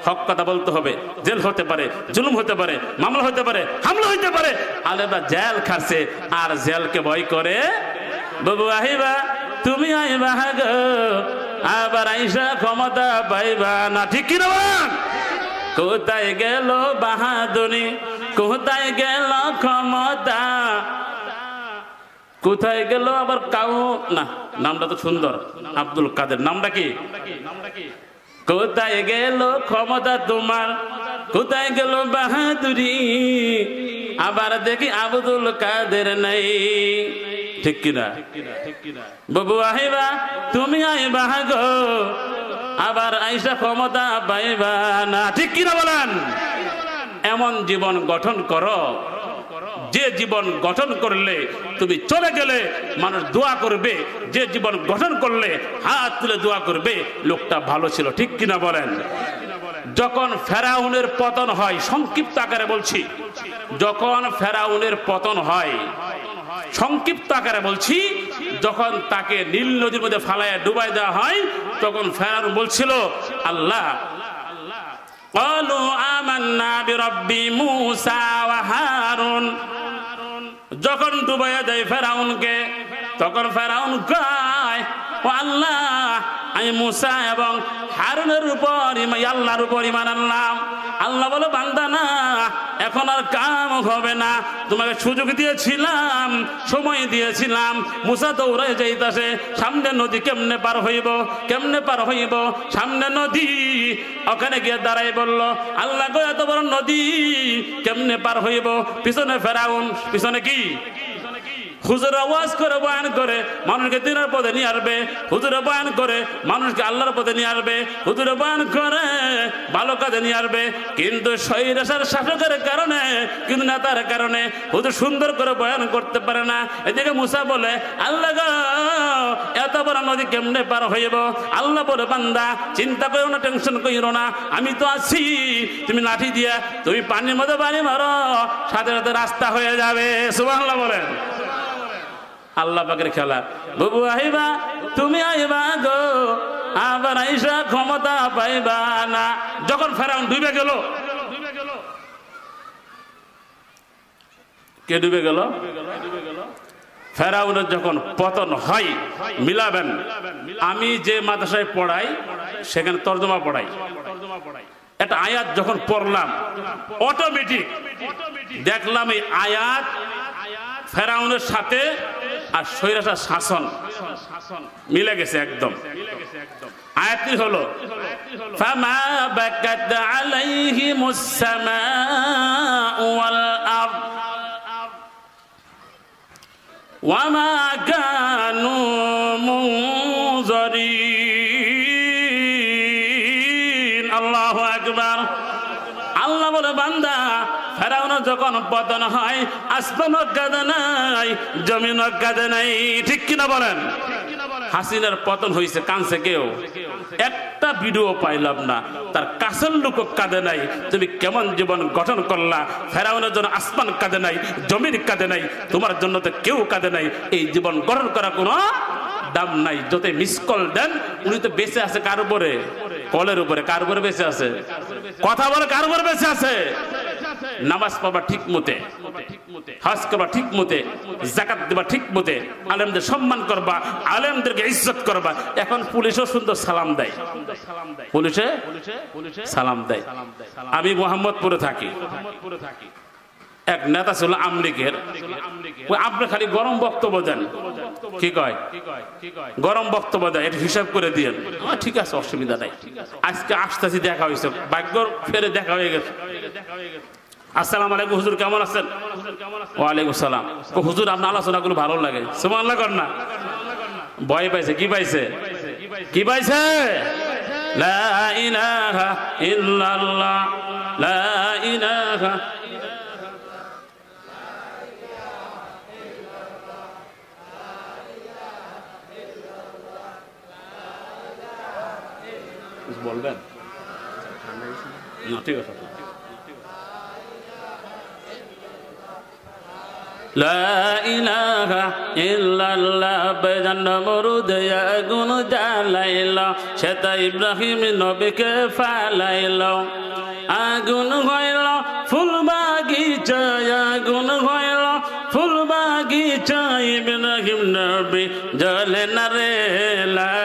হক কথা বলতে হবে। জেল হতে পারে, জুলুম হতে পারে, মামলা হতে পারে, হামলা হতে পারে। আলেমরা জেল খাচ্ছে আর জেলকে ভয় করে। বাবু আহিবা, তুমি আইবা গো, আবার আইসা ক্ষমতা পাইবা না। ঠিক কি না বলেন? কোথায় গেল বাহাদুরি, কোথায় গেল ক্ষমতা, কোথায় গেল আবার কাউ না, নামটা তো সুন্দর, আব্দুল কাদের। নামটা কি? কোথায় গেল ক্ষমতা তোমার, কোথায় গেল বাহাদুরি, আবার দেখি আব্দুল কাদের নাই। ঠিক কিনা? বাবু আহিবা, তুমি আইবা গো, আবার আইসা ক্ষমতা পাইবা না। ঠিক কিনা বলেন? এমন জীবন গঠন করো যে জীবন গঠন করলে তুমি চলে গেলে মানুষ দোয়া করবে, যে জীবন গঠন করলে হাত তুলে দোয়া করবে লোকটা ভালো ছিল। ঠিক কিনা বলেন? যখন ফেরাউনের পতন হয়, সংক্ষিপ্ত আকারে বলছি, যখন ফেরাউনের পতন হয়, সংক্ষিপ্ত আকারে বলছি, যখন তাকে নীল নদীর মধ্যে ফালাইয়া ডুবাই দেওয়া হয়, তখন ফেরাউন বলছিল আল্লাহ, ক্বালু আমান্না বিরাব্বি মূসা ওয়া হারুন। যখন ডুবাইয়া দেয় ফেরাউনকে, তখন ফেরাউন কয়, ও আল্লাহ, আমি মূসা এবং হারুনের উপর আল্লাহর উপর ঈমান আনলাম। আল্লাহ বলে, বান্দা না, এখন আর কাম হবে না, তোমাকে সুযোগ দিয়েছিলাম, সময় দিয়েছিলাম। মূসা তো উড়ে যাইতাছে, সামনে নদী কেমনে পার হইব, কেমনে পার হইব, সামনে নদী। ওখানে গিয়ে দাঁড়াই বলল, আল্লাহ গো, এত বড় নদী কেমনে পার হইব? পিছনে ফেরাউন, পিছনে কি? হুজুর আওয়াজ করে বয়ান করে মানুষকে দিনের পথে নিয়ে আসবে, হুজুরে বয়ান করে মানুষকে আল্লাহর পথে নিয়ে আসবে, হুজুরে বয়ান করে ভালো কাজে নিয়ে আসবে। কিন্তু স্বৈরাচার শাসকের কারণে, কিন্তু নেতার কারণে হুজুর সুন্দর করে বয়ান করতে পারে না। এদিকে মূসা বলে, আল্লাহ গো, এত বড় নদী কেমনে পার হইব? আল্লাহ বলে, বান্দা চিন্তা করো না, টেনশন করো না, আমি তো আছি। তুমি লাঠি দিয়া তুমি পানির মধ্যে বাড়ি মারো, সাথে সাথে রাস্তা হয়ে যাবে। সুবহানাল্লাহ বলেন। আল্লাহ পাকের খেলা। বাবু আহিবা, তুমি আইবা গো, আবার আইসা ক্ষমতা পাইবা না। যখন ফেরাউন ডুবে গেল, কে ডুবে গেল? ফেরাউনের যখন পতন হয়, মিলাবেন, আমি যে মাদ্রাসায় পড়াই সেখানে তর্জমা পড়াই, একটা আয়াত যখন পড়লাম, অটোমেটিক দেখলাম এই আয়াত ফেরাউনের সাথে আর স্বৈরাচার শাসন মিলে গেছে একদম। আয়াতটি হলো, ফামা বাকাত আলাইহিমুস সামাউ ওয়াল আরদ ওয়া মা কানু মুনজারিন। আল্লাহু আকবার। আল্লাহ বলে, বান্দা ফেরাউনের যখন পতন হয়, আসমান কাঁদে নাই, জমিন কাঁদে নাই। ঠিক কিনা বলেন? হাসিনার পতন হয়েছে, কাঁদছে কেউ? একটা ভিডিও পাইলাম না, তার কাছের লোক কাঁদে নাই। তুমি কেমন জীবন গঠন করলা? ফেরাউনের জন্য আসমান কাঁদে নাই, জমিন কাঁদে নাই, তোমার জন্য তো কেউ কাঁদে নাই। এই জীবন গঠন করা কোনো দাম নাই। যত মিস কল দেন, উনি তো বেঁচে আছে কার উপরে? কলের উপরে। কার উপরে বেঁচে আছে? কথা বলে, কার উপরে বেঁচে আছে? নামাজ পড়বা ঠিক মতে, হজ করবা ঠিক মতে, যাকাত দেবা ঠিক মতে, আলেমদের সম্মান করবা, আলেমদেরকে ইজ্জত করবা। এখন পুলিশও সুন্দর সালাম দেয়, পুলিশে সালাম দেয়। আমি মোহাম্মদপুরে থাকি, এক নেতা ছিল আমলিগের, আপনি খালি গরম বক্তব্য দেন। কি কয়? গরম বক্তব্য দেয়, এটা হিসাব করে দিয়েন। ঠিক আছে, অসুবিধা নাই। আজকে আসতেছি, দেখা হয়েছে, ভাগ্য ফেরে দেখা হয়ে গেছে। আসসালামু আলাইকুম হুজুর, কেমন আছেন? ওয়ালাইকুম সালাম। হুজুর, আপনার আলোচনাগুলো ভালো লাগে। সুবহানাল্লাহ কর না। ভয় পাইছে। কি পাইছে? কি পাইছে? লা ইলাহা ইল্লাল্লাহ, লা ইলাহা। বলবেন না? ঠিক আছে। লা ইলাহা ইল্লাল্লাহ বেজান মরুদ আগুন জ্বালাইল সেটা ইব্রাহিম নবীকে ফালাইল আগুন হইল ফুল বাগিচায় আগুন হইল ফুল বাগিচায় ইব্রাহিম নবী জ্বলে না রে লা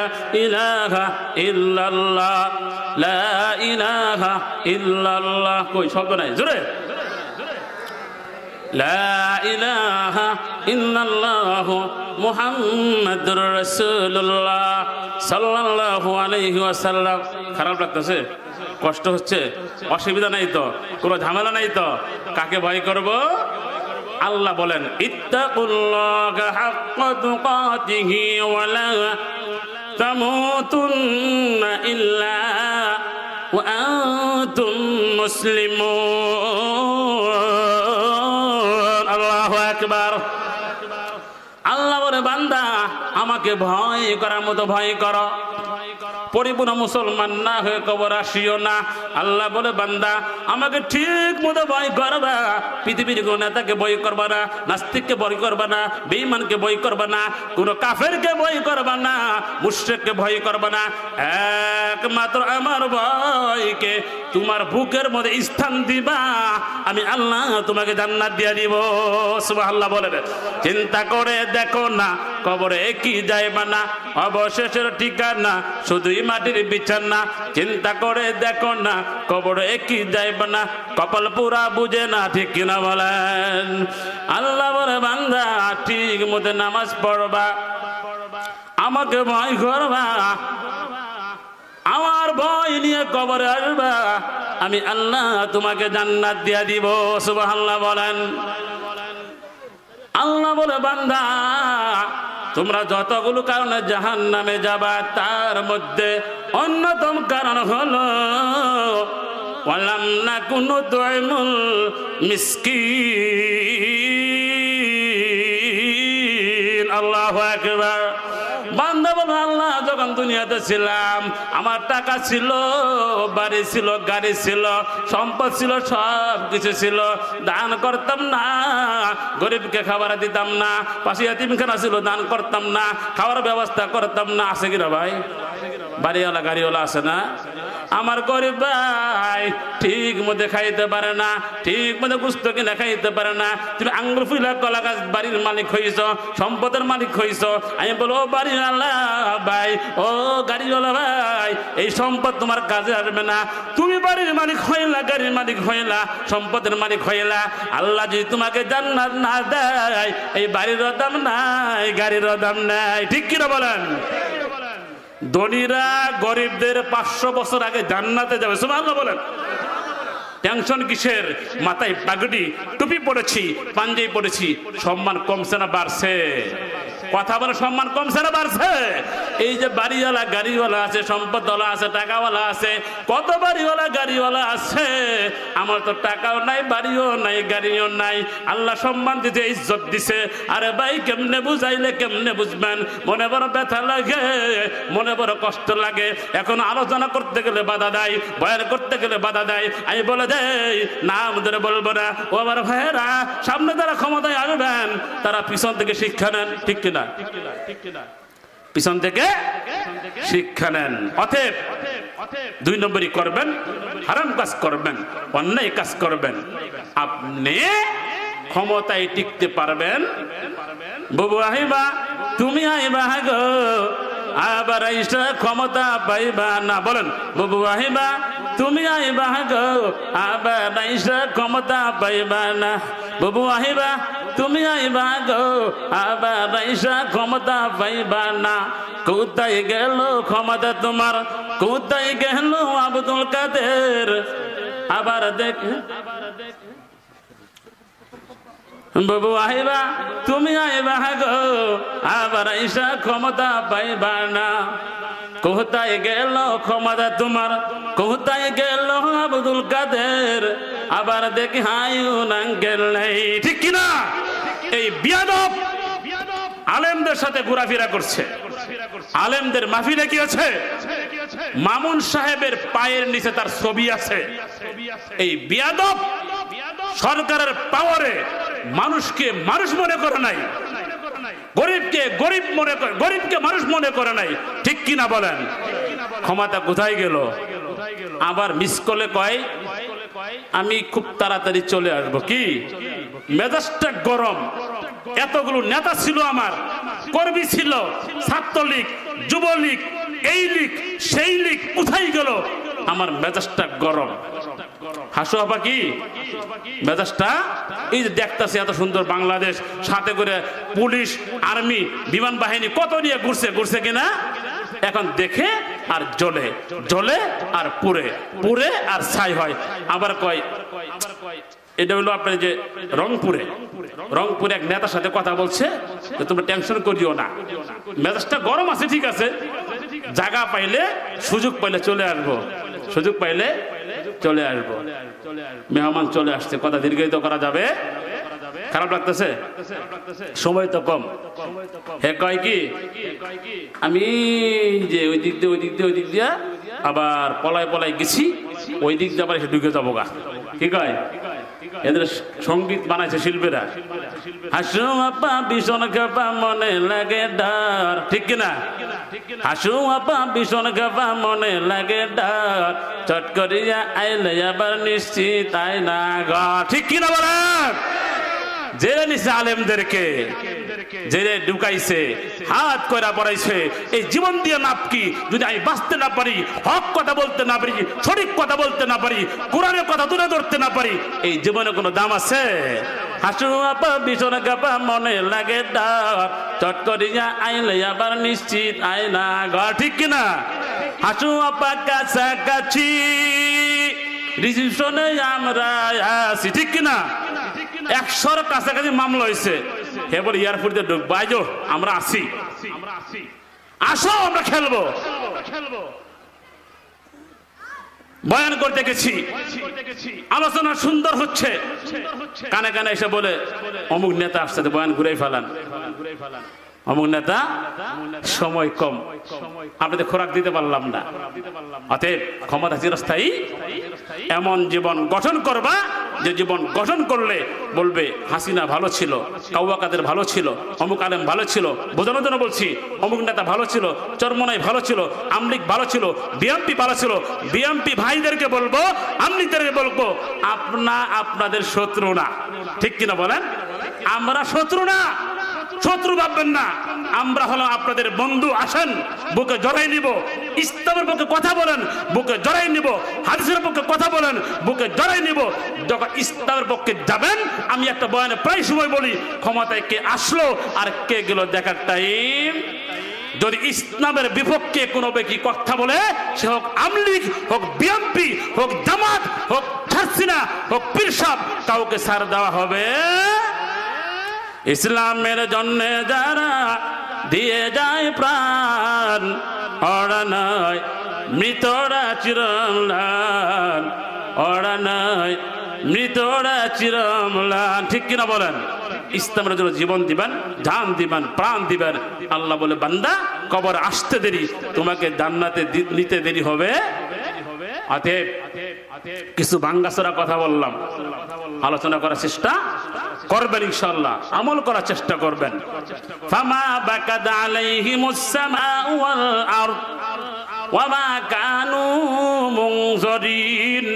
ইলাহা ইল্লাল্লাহ লা ইলাহা ইল্লাল্লাহ কই শব্দ নাই জোরে লা ইলাহা ইল্লাল্লাহু মুহাম্মাদুর রাসূলুল্লাহ সাল্লাল্লাহু আলাইহি ওয়াসাল্লাম। খারাপ লাগতেছে, কষ্ট হচ্ছে, অসুবিধা নাই তো, কোনো ঝামেলা নাই তো? কাকে ভয় করব? আল্লাহ বলেন ইত্তাকুল্লাহা হাক্কা তুকাতিহি ওয়া লা তামুতুন্না ইল্লা ওয়া আনতুম মুসলিমুন। আল্লাহু আকবার। আল্লাহ বলে বান্দা আমাকে ভয় করার মতো ভয় করো, পরিপূর্ণ মুসলমান না হয়ে কবর আসিও না। আল্লাহ বলে বান্দা আমাকে ঠিক মতো ভয় করবা, পৃথিবীর কোন নেতাকে ভয় করবা না, নাস্তিককে ভয় করবা না, বেঈমানকে ভয় করবা না, কোন কাফেরকে ভয় করবা না, মুশরিককে ভয় করবা না। একমাত্র আমার ভয়কে তোমার বুকের মধ্যে স্থান দিবা, আমি আল্লাহ তোমাকে জান্নাত দিয়ে দিব। সুবহানাল্লাহ বলে। চিন্তা করে দেখো না কবরে কি যাইবা না, অবশেষের ঠিকানা শুধুই মাটির বিছানা। চিন্তা করে দেখো না কবরে কি যাইবা না, কপাল পুরা বুঝে না, ঠিক কিনা বলেন? আল্লাহ বলে বান্দা ঠিক মতো নামাজ পড়বা, আমাকে ভয় করবা, আমার ভয় নিয়ে কবরে আসবা, আমি আল্লাহ তোমাকে জান্নাত দিয়া দিব। সুবহানাল্লাহ বলেন। আল্লাহ বলে বান্দা তোমরা যতগুলো কারণে জাহান্নামে যাবা তার মধ্যে অন্যতম কারণ হলো ওয়ালাম নাকুনু তুইমুল মিসকিন। আল্লাহু আকবার। বান্দা বলে আল্লাহ যখন দুনিয়াতে ছিলাম আমার টাকা ছিল, বাড়ি ছিল, গাড়ি ছিল, সম্পদ ছিল, সব কিছু ছিল, দান করতাম না, গরিবকে খাবার দিতাম না, পাশে এতিমখানা ছিল, দান করতাম না, খাওয়ার ব্যবস্থা করতাম না। আছে কিনা ভাই? বাড়িওয়ালা গাড়িওয়ালা আছে না? আমার গরিব ভাই ঠিক মতো খাইতে পারে না, ঠিক মতো গুস্ত কিনা খাইতে পারে না। তুমি আঙ্গুল ফুলা কলা গাছ বাড়ির মালিক হইছ, সম্পদের মালিক হইছ। আমি বলো ও বাড়িওয়ালা ভাই, ও গাড়িওয়ালা ভাই, এই সম্পদ তোমার কাজে আসবে না। তুমি বাড়ির মালিক হইলা, গাড়ির মালিক হইলা, সম্পদের মালিক হইলা, আল্লাহ যদি তোমাকে জান্নাত না দেয় এই বাড়িরও দাম নাই, গাড়িরও দাম নাই। ঠিক কিনা বলেন? ধনীরা গরিবদের 500 বছর আগে জান্নাতে যাবে। সুবহানাল্লাহ বলেন। টেনশন কিসের? মাথায় পাগড়ি টুপি পড়েছি, পাঞ্জাবি পড়েছি, সম্মান কমছে না বাড়ছে? কথা বলে সম্মান কমছে না বাড়ছে? এই যে বাড়িওয়ালা গাড়িওয়ালা আছে, সম্পদওয়ালা আছে, টাকাওয়ালা আছে, কত বাড়িওয়ালা গাড়িওয়ালা আছে, আমার তো টাকাও নাই, বাড়িও নাই, গাড়িও নাই। আল্লাহ সম্মান দিতে, ইজ্জত দিছে। আরে ভাই কেমনে বুঝাইলে কেমনে বুঝবেন? মনে বড় ব্যথা লাগে, মনে বড় কষ্ট লাগে। এখন আলোচনা করতে গেলে বাধা দেয়, বয়ান করতে গেলে বাধা দেয়। আমি বলে দেই নাম ধরে বলবো না। ও আমার ভাইয়েরা, সামনে যারা ক্ষমতায় আসবেন তারা পিছন থেকে শিক্ষা নেন। ঠিক কিনা? পিছন থেকে শিক্ষা নেন। অতএব 2 নম্বরই করবেন, হারাম কাজ করবেন, অন্যায় কাজ করবেন, আপনি ক্ষমতায় টিকতে পারবেন। বাবু আইবা, তুমি আইবা গো, আবার আইসা ক্ষমতা পাইবা না। বলেন বাবু আইবা, তুমি আইবা গো, আবার আইসা ক্ষমতা পাইবা না। বাবু আইবা, তুমি আইবা গো, আবার আইসা ক্ষমতা পাইবা না। কোথায় গেল ক্ষমতা তোমার? কোথায় গেল আব্দুল কাদের? আবার দেখ বাবু আইবা, তুমি আইবা গো, আবার আইসা ক্ষমতা পাইবা না। কোথায় গেল ক্ষমতা তোমার? কোথায় গেল আব্দুল কাদের? আবার দেখি হায়ু নাঙ্গেল নেই। ঠিক কিনা? এই বিয়াদব আলেমদের সাথে ঘোরাফেরা করছে। আলেমদের মাহফিলে কি আছে? মামুন সাহেবের পায়ের নিচে তার ছবি আছে। এই বিয়াদব সরকারের পাওয়ারে মানুষকে মানুষ মনে করে নাই, গরিবকে গরিব মনে করে, গরিবকে মানুষ মনে করে নাই, ঠিক কিনা বলেন? ক্ষমতা কোথায় গেল? আবার মিস করলে কয় আমি খুব তাড়াতাড়ি চলে আসবো। কি মেজাজটা গরম। এতগুলো নেতা ছিল, আমার কর্মী ছিল, ছাত্রলীগ, যুবলীগ, এই লীগ সেই লীগ, কোথায় গেল? আমার মেজাজটা গরম। হাসু আপা কি মেজাজটা? এই যে দেখতেছে এত সুন্দর বাংলাদেশ, সাথে করে পুলিশ, আর্মি, বিমান বাহিনী কত নিয়ে ঘুরছে কিনা? এখন দেখে আর জ্বলে, জ্বলে আর পুড়ে, পুড়ে আর ছাই হয়। আবার কয় এটা হলো আপনার যে রংপুরে এক নেতার সাথে কথা বলছে, তোমরা টেনশন করিও না, মেজাজটা গরম আছে, ঠিক আছে, জায়গা পাইলে সুযোগ পাইলে চলে আসবো, সুযোগ পাইলে চলে আসবো। মেহমান চলে আসছে, কথা দীর্ঘায়িত করা যাবে? খারাপ লাগতেছে? সময় তো কম। হে কয় কি আমি যে ওই দিক দিয়ে আবার পলায় গেছি, ওই দিক দিয়ে আবার এসে ঢুকে যাবো গা। কি কয়? এদের সঙ্গীত বানাইছে শিল্পীরা। হাসু আপা ভীষণ খাপা মনে লাগে ডার, ঠিক কিনা? হাসু আপা ভীষণ খাপা মনে লাগে ডার, চট করিয়া আইলে আবার নিশ্চিত আই না গা, ঠিক কিনা বলেন? জেলে নিছে আলেমদেরকে, জেলে ঢুকাইছে, হাত কইরা পড়াইছে। এই জীবন দিয়ে নাপ কি যদি আমি বাঁচতে না পারি, হক কথা বলতে না পারি, সঠিক কথা বলতে না পারি, কোরআনের কথা তুলে ধরতে না পারি, এই জীবনে কোনো দাম আছে? হাসু আপা ভীষণ গাপা মনে লাগে ডার, চট করিয়া আইলে আবার নিশ্চিত আই না ঘর, ঠিক কিনা? হাসু আপা কাছাকাছি রিসিপশনে আমরা আছি, ঠিক কিনা? 100-র কাছাকাছি মামলা হয়েছে। হে বলে এয়ারপোর্টে ঢুকবো, আইজো আমরা আছি, আসো আমরা খেলবো। বয়ান করতে গেছি, আলোচনা সুন্দর হচ্ছে, কানে কানে এসে বলে অমুক নেতা আসছে, বয়ান ঘুরে ফেলান, অমুক নেতা সময় কম, আপনাদের খোরাক দিতে পারলাম না। অতএব ক্ষমতা চিরস্থায়ী, এমন জীবন গঠন করবা যে জীবন গঠন করলে বলবে হাসিনা ভালো ছিল, কাউয়া কাদের ভালো ছিল, অমুক আলেম ভালো ছিল, বোঝানোর জন্য বলছি, অমুক নেতা ভালো ছিল, চরমনাই ভালো ছিল, আমলিগ ভালো ছিল, বিএমপি ভালো ছিল। বিএমপি ভাইদেরকে বলবো, আমলিগদেরকে বলবো, আপনাদের শত্রু না, ঠিক কিনা বলেন? আমরা শত্রু না, শত্রু ভাববেন না, আমরা হলো আপনাদের বন্ধু। আসেন বুকে জড়াই নিব, ইসলামের পক্ষে কথা বলেন, বুকে জড়াই নিব, হাদিসের পক্ষে কথা বলেন, বুকে জড়াই নিব। যখন ইসলামের পক্ষে যাবেন, আমি একটা বয়ানে প্রায় সময় বলি, ক্ষমতায় কে আসলো আর কে গেল দেখার টাইম। যদি ইসলামের বিপক্ষে কোনো ব্যক্তি কথা বলে, সে হোক আমলিগ, হোক বিএমপি, হোক জামাত, হোক হাসিনা, হোক পীর সাহেব, কাউকে ছাড় দেওয়া হবে। ইসলামের জন্য যারা দিয়ে যায় প্রাণ, ওরা নয় মৃতরা চিরম্লান, ওরা নয় মৃতরা চিরম্লান, ঠিক কিনা বলেন? ইসলামের জন্য জীবন দিবেন, জান দিবেন, প্রাণ দিবেন। আল্লাহ বলে বান্দা কবর আসতে দেরি, তোমাকে জান্নাতে নিতে দেরি হবে। অতএব কিছু ভাঙ্গাচোরা কথা বললাম, আলোচনা করার চেষ্টা করবেন, ইনশাআল্লাহ আমল করার চেষ্টা করবেন। ফামা বাকাদ আলাইহিমুস সামাউ ওয়াল আরদ ওয়া মা কানু মুনজরিন।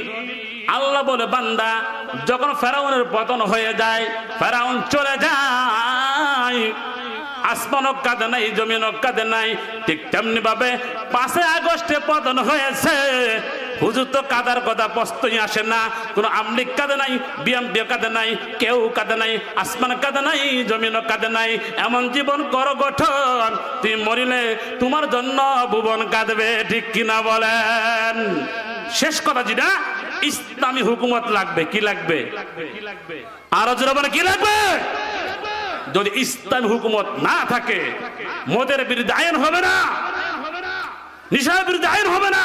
আল্লাহ বলে বান্দা যখন ফেরাউনের পতন হয়ে যায়, ফেরাউন চলে যায়, আসমানও কাঁদে নাই, জমিনও কাঁদে নাই, ঠিক তেমনি ভাবে 5 আগস্টে পতন হয়েছে। হুজুর তো কাদার কথা প্রশ্নই আসে না, কোন আমলিগ কাঁদে নাই, বিএমপি কাঁদে নাই, কেউ কাঁদে নাই, আসমান কাঁদে নাই, জমিনও কাঁদে নাই। এমন জীবন করো গঠন, তুমি মরিলে তোমার জন্য ভুবন কাঁদবে, ঠিক কিনা বলেন? শেষ কথা যেটা, ইসলামী হুকুমত লাগবে। কি লাগবে? আরো জোরে বলে কি লাগবে? যদি ইসলামী হুকুমত না থাকে, মদের বিরুদ্ধে আইন হবে না, নিশার বিরুদ্ধে আইন হবে না,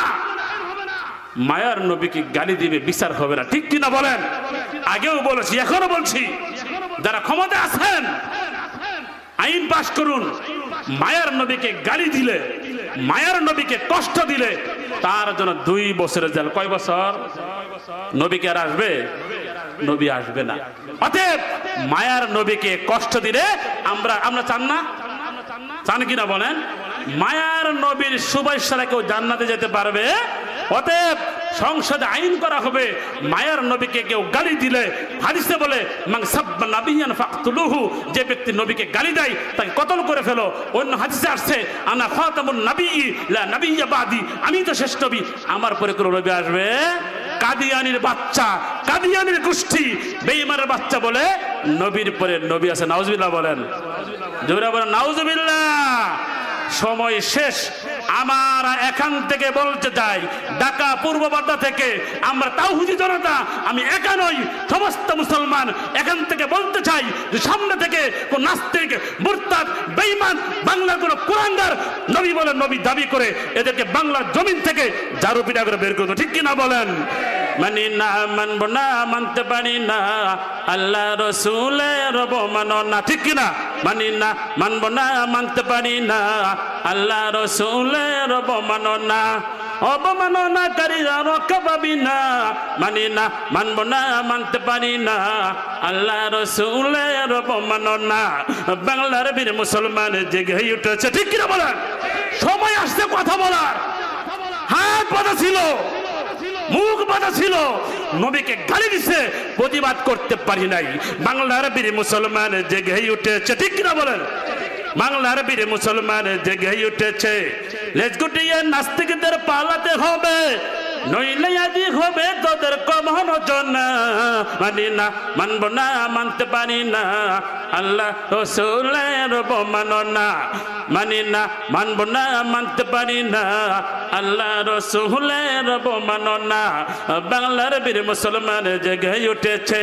মায়ার নবীকে গালি দিবে, বিচার হবে না, ঠিক কিনা বলেন? আগেও বলেছি, এখনো বলছি, যারা ক্ষমতা আছেন আইন পাশ করুন। মায়ার নবীকে গালি দিলে, মায়ার নবীকে কষ্ট দিলে তার জন্য 2 বছরের জেল। কয় বছর? নবী কি আর আসবে? নবী আসবে না। অতএব মায়ার নবীকে কষ্ট দিলে আমরা চান না? চান কিনা বলেন? মায়ার নবীর সুবাস ছাড়া কেউ জান্নাতে যেতে পারবে? অতএব সংসদে আইন করা হবে, মায়ার নবীকে কেউ গালি দিলে হাদিসে বলে মান সাব্বা নাবিয়ান ফাকতুলুহু, যে ব্যক্তি নবীকে গালি দেয় তাকে কতল করে ফেলো। অন্য হাদিসে আসছে আনা খাতামুন নাবিয়্যি লা নাবিয়্যা বাদি, আমি তো শেষ নবী, আমার পরে কোন নবী আসবে? কাদিয়ানির বাচ্চা, কাদিয়ানির গোষ্ঠী, বেঈমানের বাচ্চা বলে নবীর পরে নবী আছে। নাউজুবিল্লাহ বলেন, জোরে বলেন নাউজুবিল্লাহ। সময় শেষ। আমার এখান থেকে বলতে চাই, ঢাকা পূর্ব বাড্ডা থেকে আমরা তাওহীদি জনতা, আমি একা নই, সমস্ত মুসলমান এখান থেকে বলতে চাই যে সামনে থেকে কোন নাস্তিক, মুরতাদ, বেঈমান, বাংলার কোন কুলাঙ্গার নবী বলে নবী দাবি করে এদেরকে বাংলার জমিন থেকে জারু পিটা করে বের করতে, ঠিক কিনা বলেন? মানি না, মানব না, মানতে পারি না, আল্লাহ রসুলের অবমাননা না, ঠিক কিনা? মানি না, মানব না, মানতে পারি না, আল্লাহ রসুলের অবমাননা, অবমাননাকারীরা রক্ষা পাবি না। মানি না, মানব না, মানতে পারি না, আল্লাহ রসুলের অবমাননা। বাংলার বীর মুসলমান জেগে উঠেছে, ঠিক কিনা বলেন? সময় আসছে কথা বলার। হাত বাঁধা ছিল, মুখ বাঁধা ছিল, নবীকে গালি দিছে, প্রতিবাদ করতে পারি নাই। বাংলার বীর মুসলমান জেগে উঠেছে, ঠিক কিনা বলেন? বাংলার বীর মুসলমান জেগে উঠেছে। লেজ গুটিয়ে নাস্তিকদের পালাতে হবে, নইলে আদি হবে তোদের কমন জন। মানি না, মানব না, মানতে পারি না, আল্লাহ রসুলের অবমাননা। মানি না, মানব না, মানতে পারি না, আল্লাহ রসুলের অবমাননা। বাংলার বীর মুসলমান জেগে উঠেছে।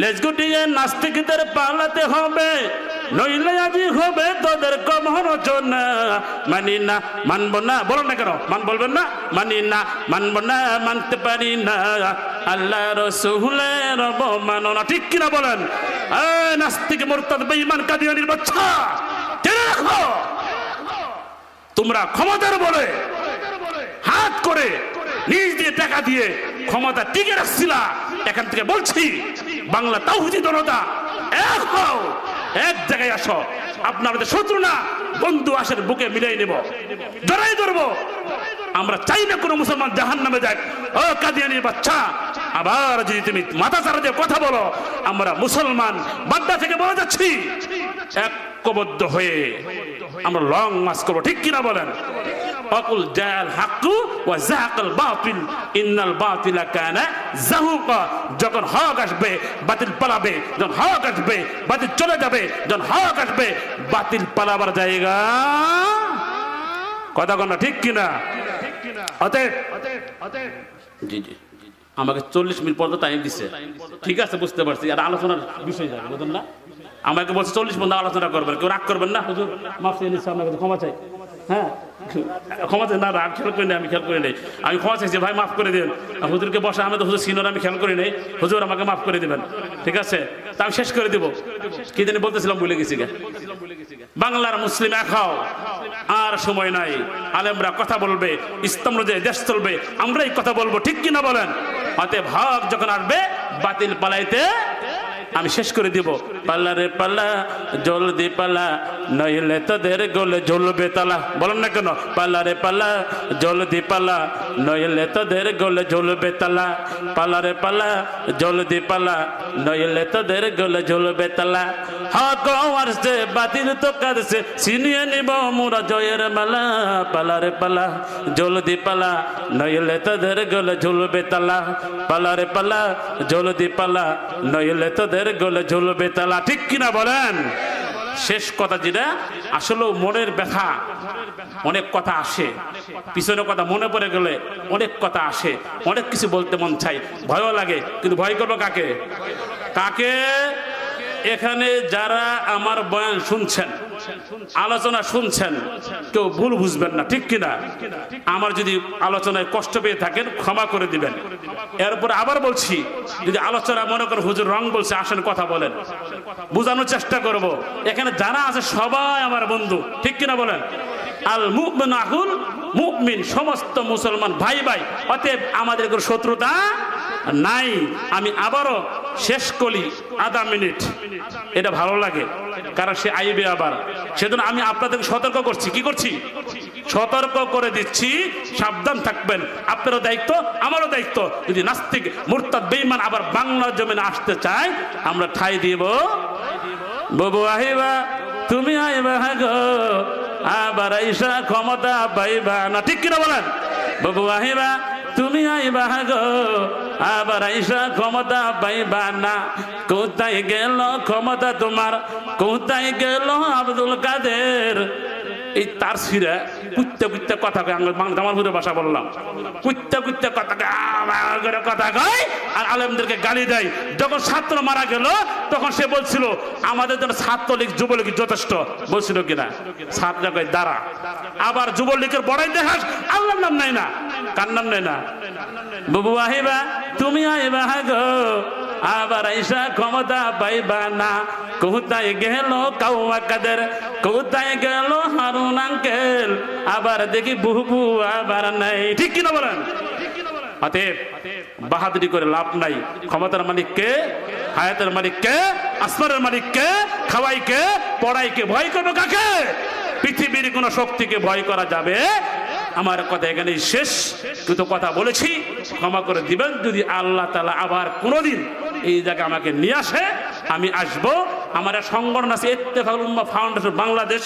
লেজ গুটিয়ে নাস্তিকদের পালাতে হবে, নইলে আজি হবে তোদের কমন জন। মানি না, মানব না, বলেন না কেন? বলবেন না? মানি না, মানব না, মানতে পারি না, আল্লাহ রসুলের অবমাননা, ঠিক কিনা বলেন? নাস্তিক, মুরতাদ, বেঈমান, কাদিয়ানির বাচ্চা, জেনে রাখো, তোমরা ক্ষমতার বলে হাত করে নিজ দিয়ে টাকা দিয়ে ক্ষমতা টিকে রাখছিলা। এখান থেকে বলছি, বাংলা তাওহীদি জনতা এক হও, এক জায়গায় আসো। আপনাদের শত্রু না, বন্ধু, আসেন বুকে মিলাই নেব, জড়াই ধরবো। আমরা চাই না কোনো মুসলমান জাহান্নামে যাক। ও কাদিয়ানির বাচ্চা, আবার যদি তুমি মাথা চারা দিয়ে কথা বলো, আমরা মুসলমান বাড্ডা থেকে বলে যাচ্ছি, ঐক্যবদ্ধ হয়ে আমরা লং মার্চ করবো, ঠিক কিনা বলেন? অকুল জাল হাক্কু ওয়া যাহাকাল বাতিল ইন্নাল বাতিলা কানা যাহুকা। যখন হক আসবে বাতিল পালাবে, যখন হক আসবে বাতিল চলে যাবে, যখন হক আসবে বাতিল পালাবার জায়গা কথা কোন, ঠিক কিনা? অতএব জি জি, আমাকে 40 মিনিট পর্যন্ত টাইম দিচ্ছে, ঠিক আছে, বুঝতে পারছি। আর আলোচনার বিষয় যাবে, বুঝলেন না? আমাকে বলছে 40 মিনিট আলোচনা করবেন, কেউ রাগ করবেন না। হুজুর মাফ চেয়ে নিচ্ছি, আপনার কাছে ক্ষমা চাই। হ্যাঁ, ক্ষমা চাই না, রাগ খেয়াল করি নাই, আমি খেয়াল করি নাই, আমি ক্ষমা চাইছি, ভাই মাফ করে দিন। হুজুরকে বসে, আমি তো হুজুর সিনিয়র, আমি খেয়াল করি নাই, হুজুর আমাকে মাফ করে দিবেন, ঠিক আছে? তা আমি শেষ করে দিব। কি জানি বলতেছিলাম, ভুলে গেছি। বাংলার মুসলিম এক হও, আর সময় নাই। আলেমরা কথা বলবে, ইসলাম অনুযায়ী দেশ চলবে, আমরাই কথা বলবো, ঠিক কিনা বলেন? অতএব হক যখন আসবে বাতিল পালাইতে আমি শেষ করে দিব। পাল্লা রে পাল্লা, জলদি পাল্লা, নইলে তোদের গলে ঝুলবে তালা। বলেন না কেন? পাল্লা রে পাল্লা, জলদি পাল্লা, নইলে তোদের গলে ঝুলবে তালা। পাল্লা রে পাল্লা, জলদি পাল্লা, নইলে তোদের গলে ঝুলবে তালা। হক আসছে, বাতিল তো কাঁদছে, ছিনিয়ে নিব মোরা জয়ের মালা। পাল্লা রে পাল্লা, জলদি পাল্লা, নইলে তোদের গলে ঝুলবে তালা। পাল্লা রে পাল্লা, জলদি পাল্লা, নইলে তোদের গলে ঝুলবে তালা, ঠিক কিনা বলেন? শেষ কথা যেটা, আসলে মনের ব্যথা, অনেক কথা আসে, পিছনের কথা মনে পড়ে গেলে অনেক কথা আসে, অনেক কিছু বলতে মন চাই, ভয়ও লাগে, কিন্তু ভয় করবো কাকে? কাকে? এখানে যারা আমার বয়ান শুনছেন, আলোচনা শুনছেন, কেউ ভুল বুঝবেন না, ঠিক কিনা? আমার যদি আলোচনায় কষ্ট পেয়ে থাকেন ক্ষমা করে দিবেন। এরপরে আবার বলছি, যদি আলোচনা মনে করেন হুজুর রং বলছে, আসেন কথা বলেন, বোঝানোর চেষ্টা করব। এখানে যারা আছে সবাই আমার বন্ধু, ঠিক কিনা বলেন? আল মুমিন আহুল মুমিন, সমস্ত মুসলমান ভাই ভাই, অতএব আমাদের কোনো শত্রুতা নাই। আমি আবারও শেষ কলি আধা মিনিট, এটা ভালো লাগে, কারণ সে আইবে আবার। সেজন্য আমি আপনাদেরকে সতর্ক করছি, কি করছি? সতর্ক করে দিচ্ছি, সাবধান থাকবেন। আপনারও দায়িত্ব, আমারও দায়িত্ব। যদি নাস্তিক মুরতাদ বেঈমান আবার বাংলার জমিনে আসতে চায়, আমরা ঠাই দিব। বাবু আহিবা, তুমি আইবা গো, আবার আইসা ক্ষমতা পাইবা না, ঠিক কিনা বলেন? বাবু আহিবা, তুমি আইবা গো, আবার আইসা ক্ষমতা পাইবা না। কোথায় গেল ক্ষমতা তোমার, কোথায় গেল আব্দুল কাদের? এই তার সিরা কুত্তে কুত্তে কথা কয়, জামালপুরের ভাষা বললাম, কুত্তে কুত্তে কথা কয়, কথা কয় আর আলেমদেরকে গালি দেয়। যখন ছাত্র মারা গেল তখন সে বলছিল আমাদের জন্য ছাত্রলীগ যুবলীগ যথেষ্ট, বলছিল কিনা? ছাত্র কয় দাঁড়া, আবার যুবলীগের বড় ইতিহাস আল্লাহর নাম নাই না, কার নাম নাই না? বাবু আহিবা, তুমি আইবা গো, আবার আইসা ক্ষমতা পাইবা না। কোথায় গেল কাউয়া কাদের, কোথায় গেল হারুন আঙ্কেল, আবার দেখি বুবু আবার নাই, ঠিক কিনা বলেন? অতএব বাহাদুরি করে লাভ নাই। ক্ষমতার মালিক কে? হায়াতের মালিক কে? আসমানের মালিক কে? খাওয়াই কে? পড়াই কে? ভয় করবো কাকে? পৃথিবীর কোন শক্তিকে ভয় করা যাবে? আমার কথা এখানেই শেষ। কিন্তু কথা বলেছি, ক্ষমা করে দিবেন। যদি আল্লাহ তাআলা আবার কোনোদিন এই জায়গায় আমাকে নিয়ে আসে, আমি আসবো। আমার এক সংগঠন আছে ইত্তেফাকুল উম্মাহ ফাউন্ডেশন বাংলাদেশ,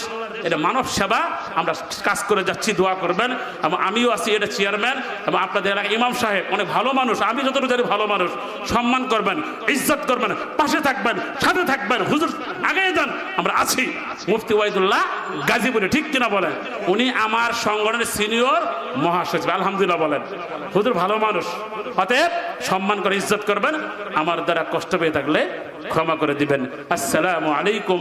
এটা মানব সেবা, আমরা কাজ করে যাচ্ছি, দোয়া করবেন। এবং আমিও আছি এটা চেয়ারম্যান। এবং আপনাদের এলাকায় ইমাম সাহেব অনেক ভালো মানুষ, আমি যতটুকু জানি ভালো মানুষ, সম্মান করবেন, ইজ্জত করবেন, পাশে থাকবেন, সাথে থাকবেন। হুজুর আগে যান, আমরা আছি। মুফতি ওয়াইদুল্লাহ গাজীপুরে, ঠিক কিনা বলেন? উনি আমার সংগঠনের সিনিয়র মহাসচিব, আলহামদুলিল্লাহ বলেন। হুজুর ভালো মানুষ, অতএব সম্মান করে ইজ্জত করবেন। আমার দ্বারা কষ্ট পেয়ে থাকলে ক্ষমা করে দিবেন। আসসালামু আলাইকুম।